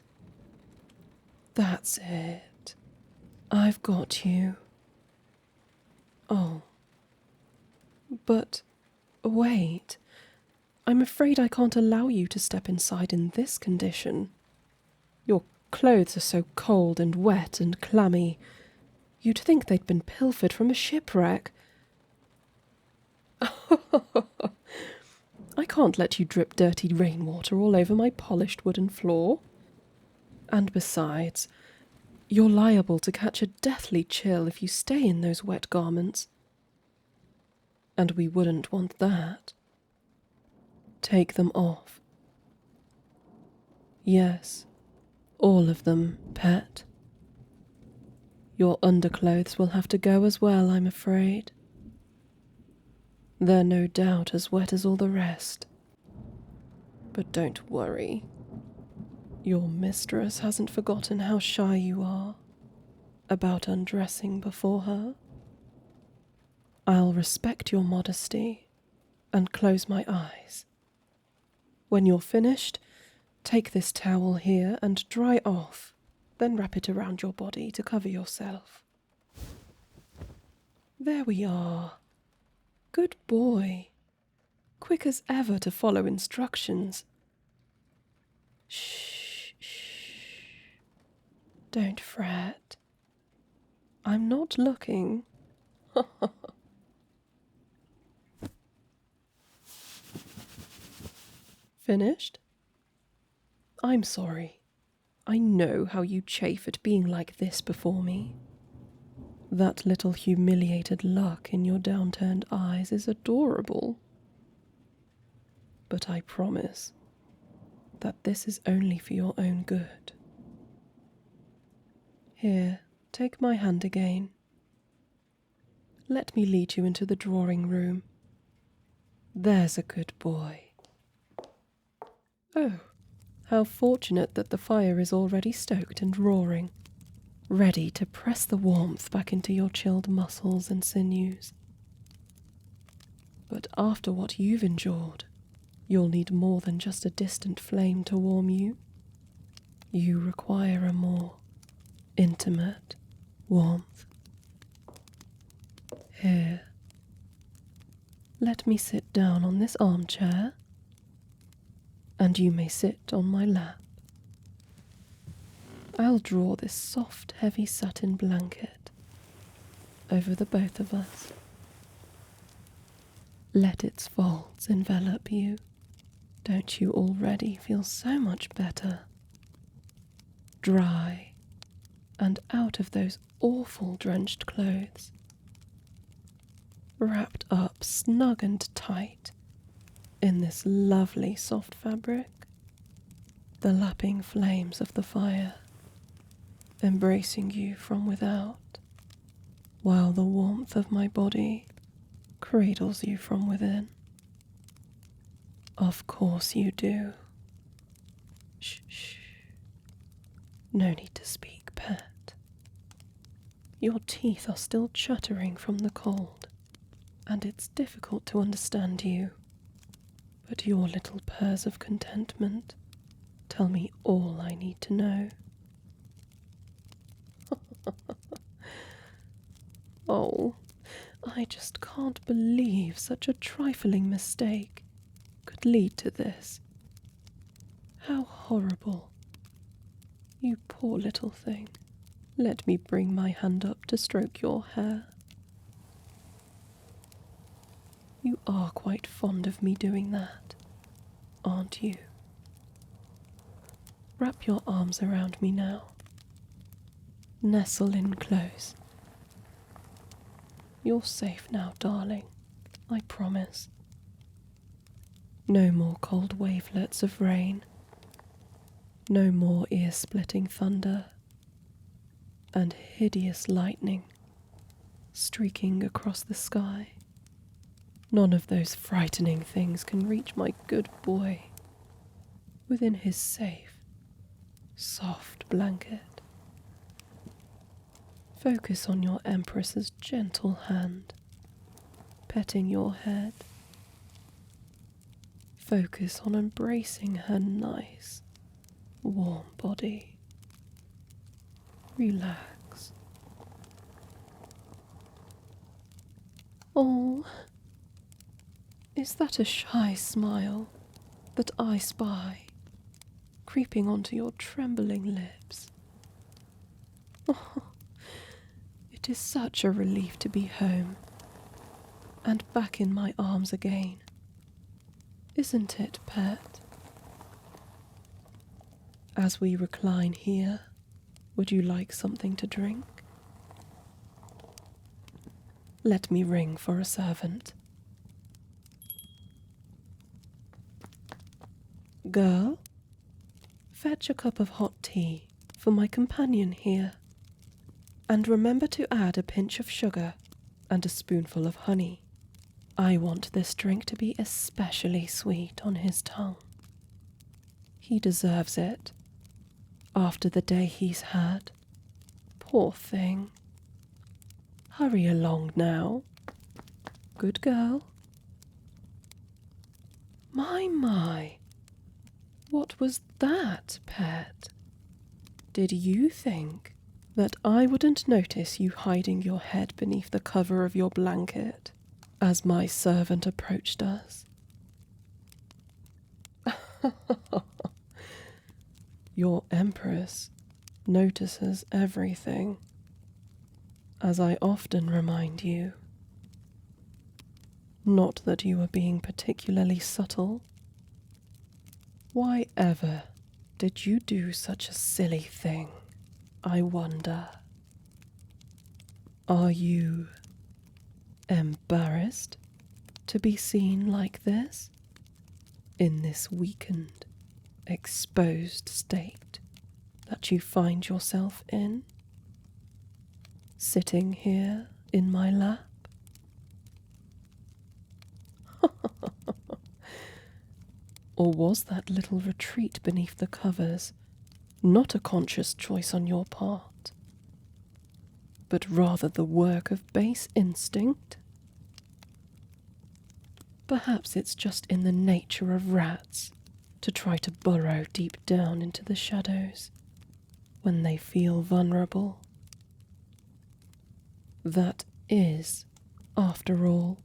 That's it. I've got you. Oh. But wait. I'm afraid I can't allow you to step inside in this condition. Your clothes are so cold and wet and clammy. You'd think they'd been pilfered from a shipwreck. I can't let you drip dirty rainwater all over my polished wooden floor. And besides, you're liable to catch a deathly chill if you stay in those wet garments. And we wouldn't want that. Take them off. Yes, all of them, pet. Your underclothes will have to go as well, I'm afraid. They're no doubt as wet as all the rest. But don't worry. Your mistress hasn't forgotten how shy you are about undressing before her. I'll respect your modesty and close my eyes. When you're finished, take this towel here and dry off, then wrap it around your body to cover yourself. There we are. Good boy. Quick as ever to follow instructions. Shh. Don't fret. I'm not looking. Finished? I'm sorry. I know how you chafe at being like this before me. That little humiliated look in your downturned eyes is adorable. But I promise that this is only for your own good. Here, take my hand again. Let me lead you into the drawing room. There's a good boy. Oh, how fortunate that the fire is already stoked and roaring, ready to press the warmth back into your chilled muscles and sinews. But after what you've endured, you'll need more than just a distant flame to warm you. You require a more intimate warmth. Here, let me sit down on this armchair, and you may sit on my lap. I'll draw this soft, heavy satin blanket over the both of us. Let its folds envelop you. Don't you already feel so much better? Dry and out of those awful drenched clothes. Wrapped up snug and tight in this lovely soft fabric. The lapping flames of the fire embracing you from without, while the warmth of my body cradles you from within. Of course you do. Shh. No need to speak, pet. Your teeth are still chattering from the cold, and it's difficult to understand you. But your little purrs of contentment tell me all I need to know. Oh, I just can't believe such a trifling mistake could lead to this. How horrible. You poor little thing. Let me bring my hand up to stroke your hair. You are quite fond of me doing that, aren't you? Wrap your arms around me now. Nestle in close. You're safe now, darling, I promise. No more cold wavelets of rain. No more ear-splitting thunder and hideous lightning streaking across the sky. None of those frightening things can reach my good boy within his safe, soft blanket. Focus on your Empress's gentle hand, petting your head. Focus on embracing her nice, warm body. Relax. Oh, is that a shy smile that I spy creeping onto your trembling lips? Oh, it is such a relief to be home and back in my arms again. Isn't it, pet? As we recline here, would you like something to drink? Let me ring for a servant. Girl, fetch a cup of hot tea for my companion here, and remember to add a pinch of sugar and a spoonful of honey. I want this drink to be especially sweet on his tongue. He deserves it, after the day he's had. Poor thing. Hurry along now. Good girl. My. What was that, pet? Did you think that I wouldn't notice you hiding your head beneath the cover of your blanket as my servant approached us? Your Empress notices everything, as I often remind you. Not that you are being particularly subtle. Why ever did you do such a silly thing, I wonder? Are you embarrassed to be seen like this, in this weakened, exposed state that you find yourself in, sitting here in my lap? Or was that little retreat beneath the covers not a conscious choice on your part, but rather the work of base instinct? Perhaps it's just in the nature of rats to try to burrow deep down into the shadows when they feel vulnerable. That is, after all,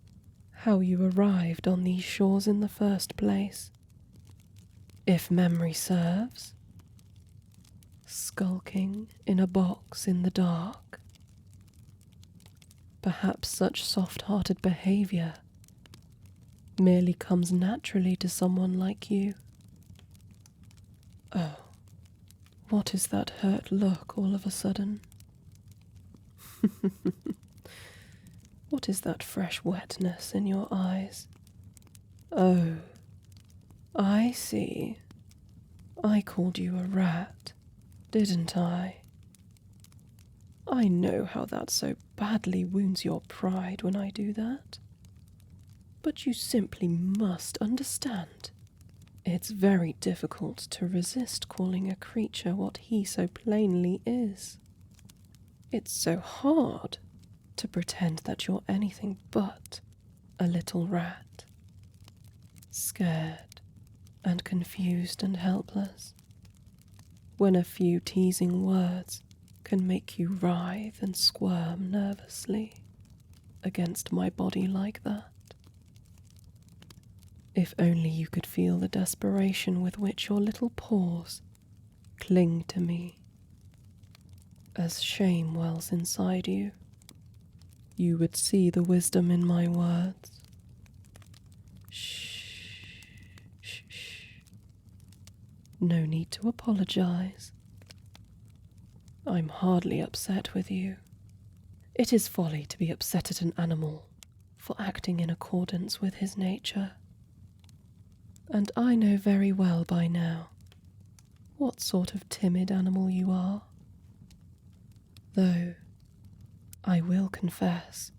how you arrived on these shores in the first place. If memory serves, skulking in a box in the dark. Perhaps such soft-hearted behavior merely comes naturally to someone like you. Oh, what is that hurt look all of a sudden? What is that fresh wetness in your eyes? Oh, I see. I called you a rat, didn't I? I know how that so badly wounds your pride when I do that. But you simply must understand. It's very difficult to resist calling a creature what he so plainly is. It's so hard to pretend that you're anything but a little rat, scared and confused and helpless, when a few teasing words can make you writhe and squirm nervously. against my body like that. If only you could feel the desperation with which your little paws cling to me as shame wells inside you, you would see the wisdom in my words. Shh, shh, shh. No need to apologize. I'm hardly upset with you. It is folly to be upset at an animal for acting in accordance with his nature. And I know very well by now what sort of timid animal you are. Though, I will confess,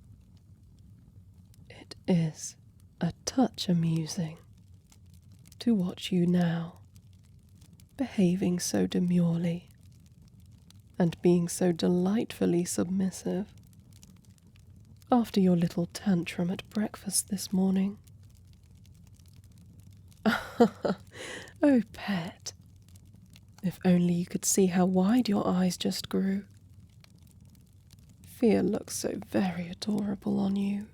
it is a touch amusing to watch you now, behaving so demurely and being so delightfully submissive after your little tantrum at breakfast this morning. Oh, pet, if only you could see how wide your eyes just grew. Fear looks so very adorable on you.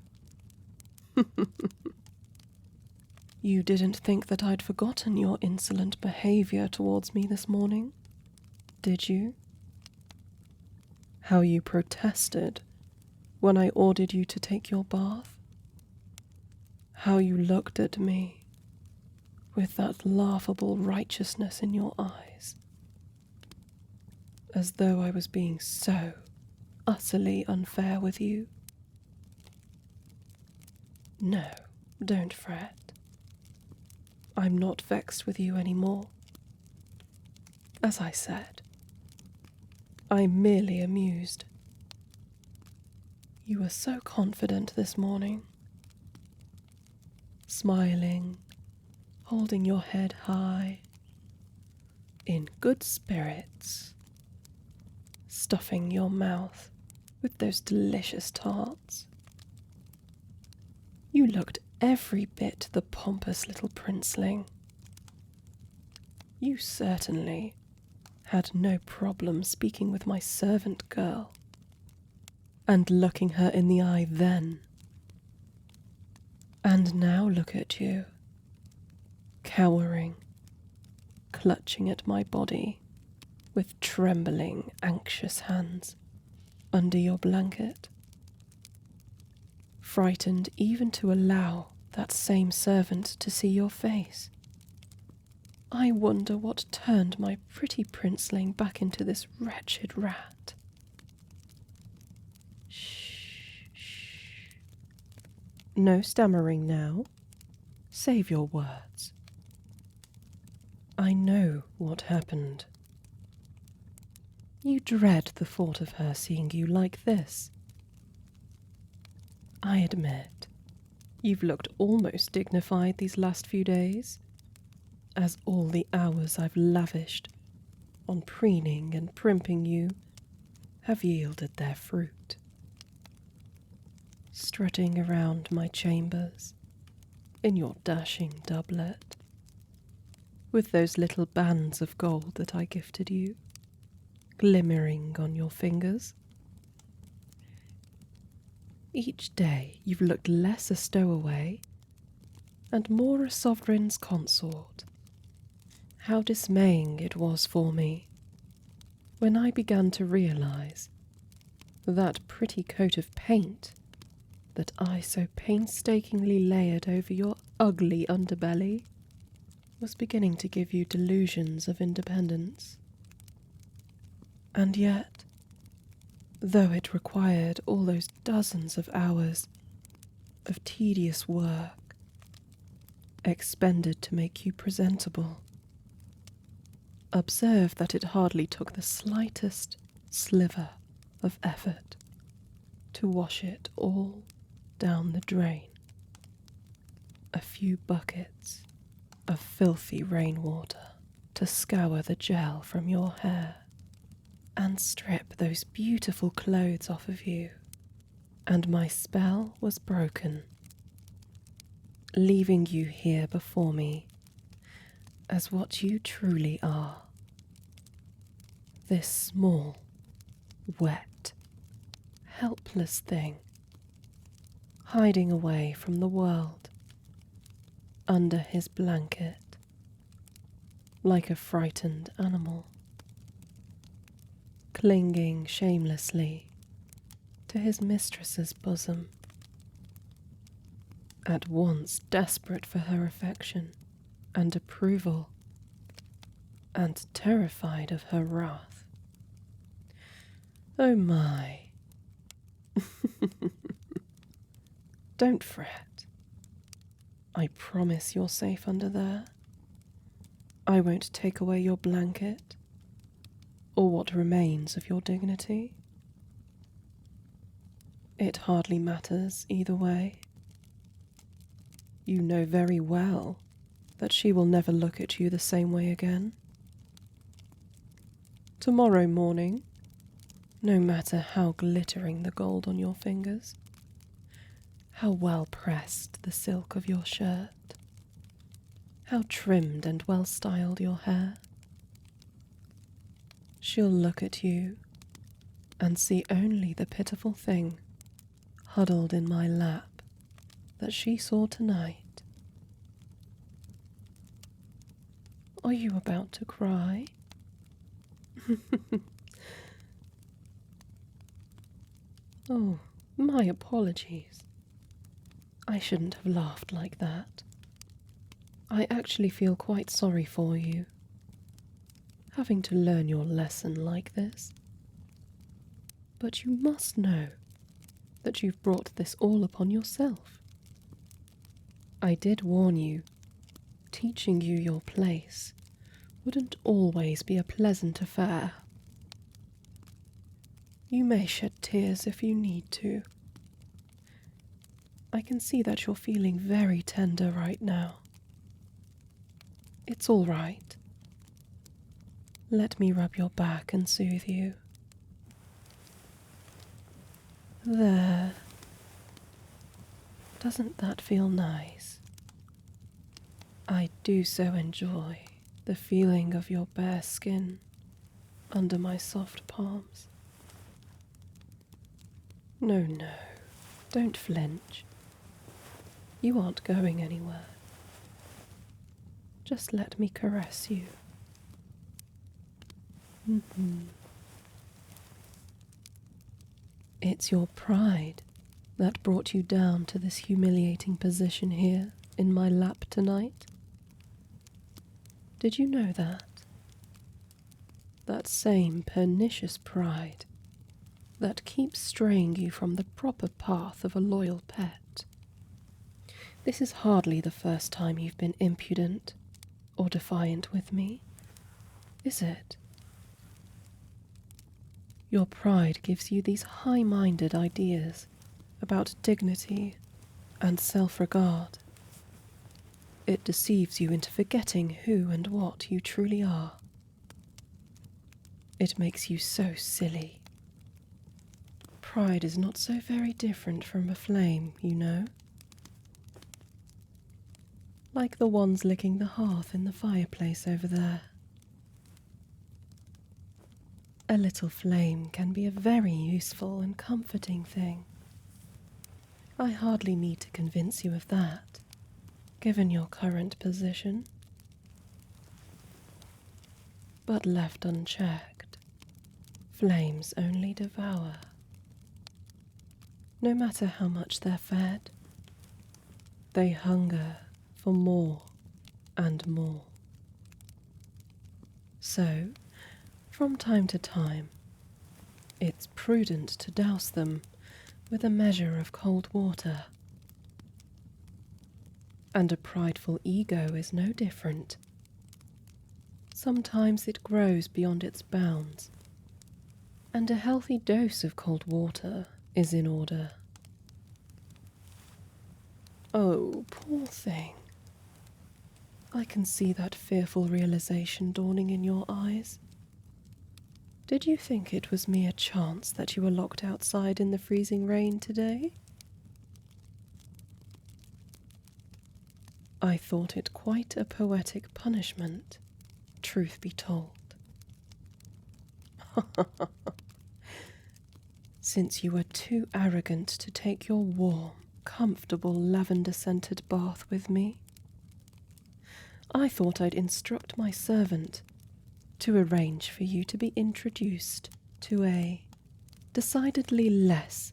You didn't think that I'd forgotten your insolent behavior towards me this morning, did you? How you protested when I ordered you to take your bath? How you looked at me with that laughable righteousness in your eyes, as though I was being so utterly unfair with you. No, don't fret. I'm not vexed with you any more. As I said, I'm merely amused. You were so confident this morning, smiling, holding your head high, in good spirits, stuffing your mouth with those delicious tarts. You looked every bit the pompous little princeling. You certainly had no problem speaking with my servant girl and looking her in the eye then. And now look at you, cowering, clutching at my body with trembling, anxious hands under your blanket, frightened even to allow that same servant to see your face. I wonder what turned my pretty princeling back into this wretched rat. Shh, shh. No stammering now. Save your words. I know what happened. You dread the thought of her seeing you like this. I admit, you've looked almost dignified these last few days, as all the hours I've lavished on preening and primping you have yielded their fruit. Strutting around my chambers in your dashing doublet, with those little bands of gold that I gifted you, glimmering on your fingers. Each day you've looked less a stowaway and more a sovereign's consort. How dismaying it was for me when I began to realize that pretty coat of paint that I so painstakingly layered over your ugly underbelly was beginning to give you delusions of independence. And yet, though it required all those dozens of hours of tedious work expended to make you presentable, observe that it hardly took the slightest sliver of effort to wash it all down the drain. A few buckets of filthy rainwater to scour the gel from your hair and strip those beautiful clothes off of you, and my spell was broken, leaving you here before me as what you truly are. This small, wet, helpless thing hiding away from the world, under his blanket, like a frightened animal, clinging shamelessly to his mistress's bosom, at once desperate for her affection and approval, and terrified of her wrath. Oh my. Don't fret. I promise you're safe under there. I won't take away your blanket, or what remains of your dignity. It hardly matters either way. You know very well that she will never look at you the same way again. Tomorrow morning, no matter how glittering the gold on your fingers, how well pressed the silk of your shirt, how trimmed and well styled your hair, she'll look at you and see only the pitiful thing huddled in my lap that she saw tonight. Are you about to cry? Oh, my apologies. I shouldn't have laughed like that. I actually feel quite sorry for you, having to learn your lesson like this. But you must know that you've brought this all upon yourself. I did warn you, teaching you your place wouldn't always be a pleasant affair. You may shed tears if you need to. I can see that you're feeling very tender right now. It's all right. Let me rub your back and soothe you. There. Doesn't that feel nice? I do so enjoy the feeling of your bare skin under my soft palms. No, don't flinch. You aren't going anywhere. Just let me caress you. It's your pride that brought you down to this humiliating position here in my lap tonight. Did you know that? That same pernicious pride that keeps straying you from the proper path of a loyal pet. This is hardly the first time you've been impudent or defiant with me, is it? Your pride gives you these high-minded ideas about dignity and self-regard. It deceives you into forgetting who and what you truly are. It makes you so silly. Pride is not so very different from a flame, you know. Like the ones licking the hearth in the fireplace over there. A little flame can be a very useful and comforting thing. I hardly need to convince you of that, given your current position. But left unchecked, flames only devour. No matter how much they're fed, they hunger for more and more. So, from time to time, it's prudent to douse them with a measure of cold water. And a prideful ego is no different. Sometimes it grows beyond its bounds, and a healthy dose of cold water is in order. Oh, poor thing. I can see that fearful realization dawning in your eyes. Did you think it was mere chance that you were locked outside in the freezing rain today? I thought it quite a poetic punishment, truth be told. Since you were too arrogant to take your warm comfortable lavender-scented bath with me. I thought I'd instruct my servant to arrange for you to be introduced to a decidedly less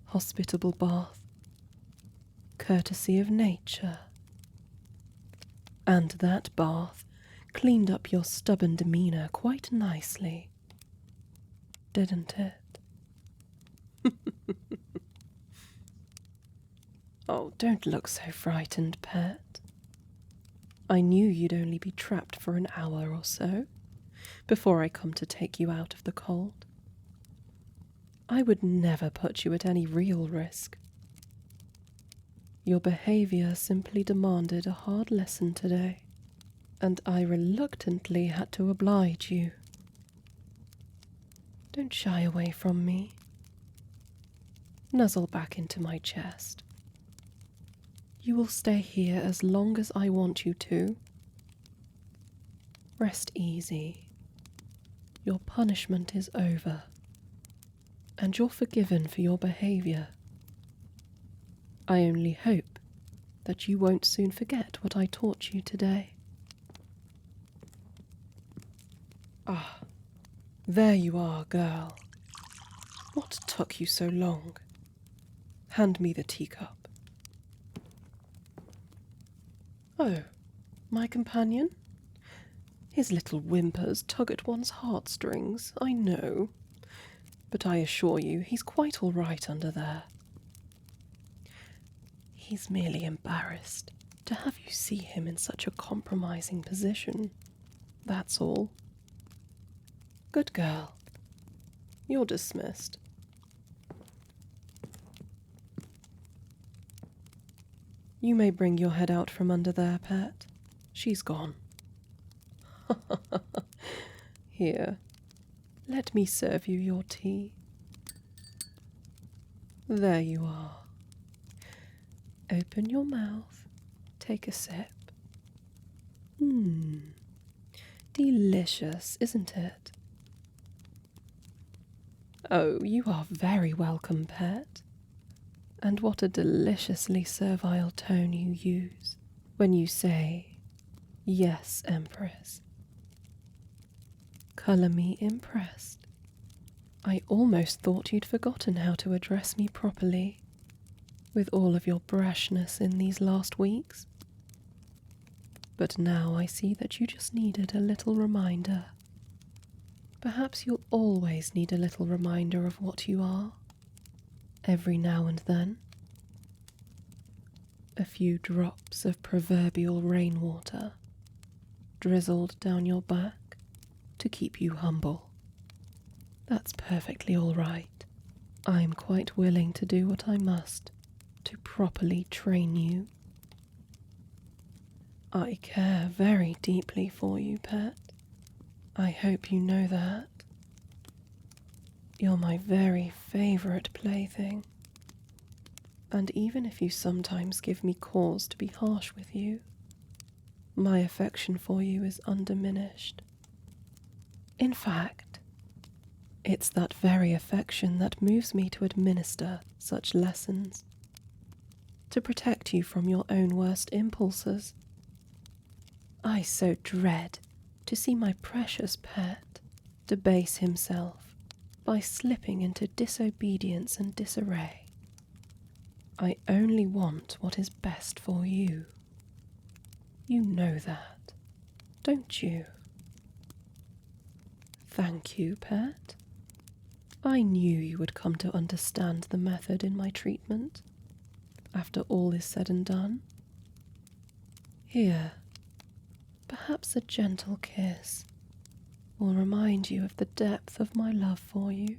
hospitable bath, courtesy of nature. And that bath cleaned up your stubborn demeanour quite nicely, didn't it? Oh, don't look so frightened, pet. I knew you'd only be trapped for an hour or so before I come to take you out of the cold. I would never put you at any real risk. Your behaviour simply demanded a hard lesson today, and I reluctantly had to oblige you. Don't shy away from me. Nuzzle back into my chest. You will stay here as long as I want you to. Rest easy. Your punishment is over, and you're forgiven for your behaviour. I only hope that you won't soon forget what I taught you today. Ah, there you are, girl. What took you so long? Hand me the teacup. Oh, my companion? His little whimpers tug at one's heartstrings, I know, but I assure you he's quite all right under there. He's merely embarrassed to have you see him in such a compromising position, that's all. Good girl. You're dismissed. You may bring your head out from under there, pet. She's gone. Here, let me serve you your tea. There you are. Open your mouth, take a sip. Delicious, isn't it? Oh, you are very welcome, pet. And what a deliciously servile tone you use when you say, "Yes, Empress." Colour me impressed. I almost thought you'd forgotten how to address me properly, with all of your brashness in these last weeks. But now I see that you just needed a little reminder. Perhaps you'll always need a little reminder of what you are, every now and then. A few drops of proverbial rainwater drizzled down your back to keep you humble. That's perfectly all right. I'm quite willing to do what I must to properly train you. I care very deeply for you, pet. I hope you know that. You're my very favourite plaything. And even if you sometimes give me cause to be harsh with you, my affection for you is undiminished. In fact, it's that very affection that moves me to administer such lessons, to protect you from your own worst impulses. I so dread to see my precious pet debase himself by slipping into disobedience and disarray. I only want what is best for you. You know that, don't you? Thank you, pet. I knew you would come to understand the method in my treatment, after all is said and done. Here, perhaps a gentle kiss will remind you of the depth of my love for you.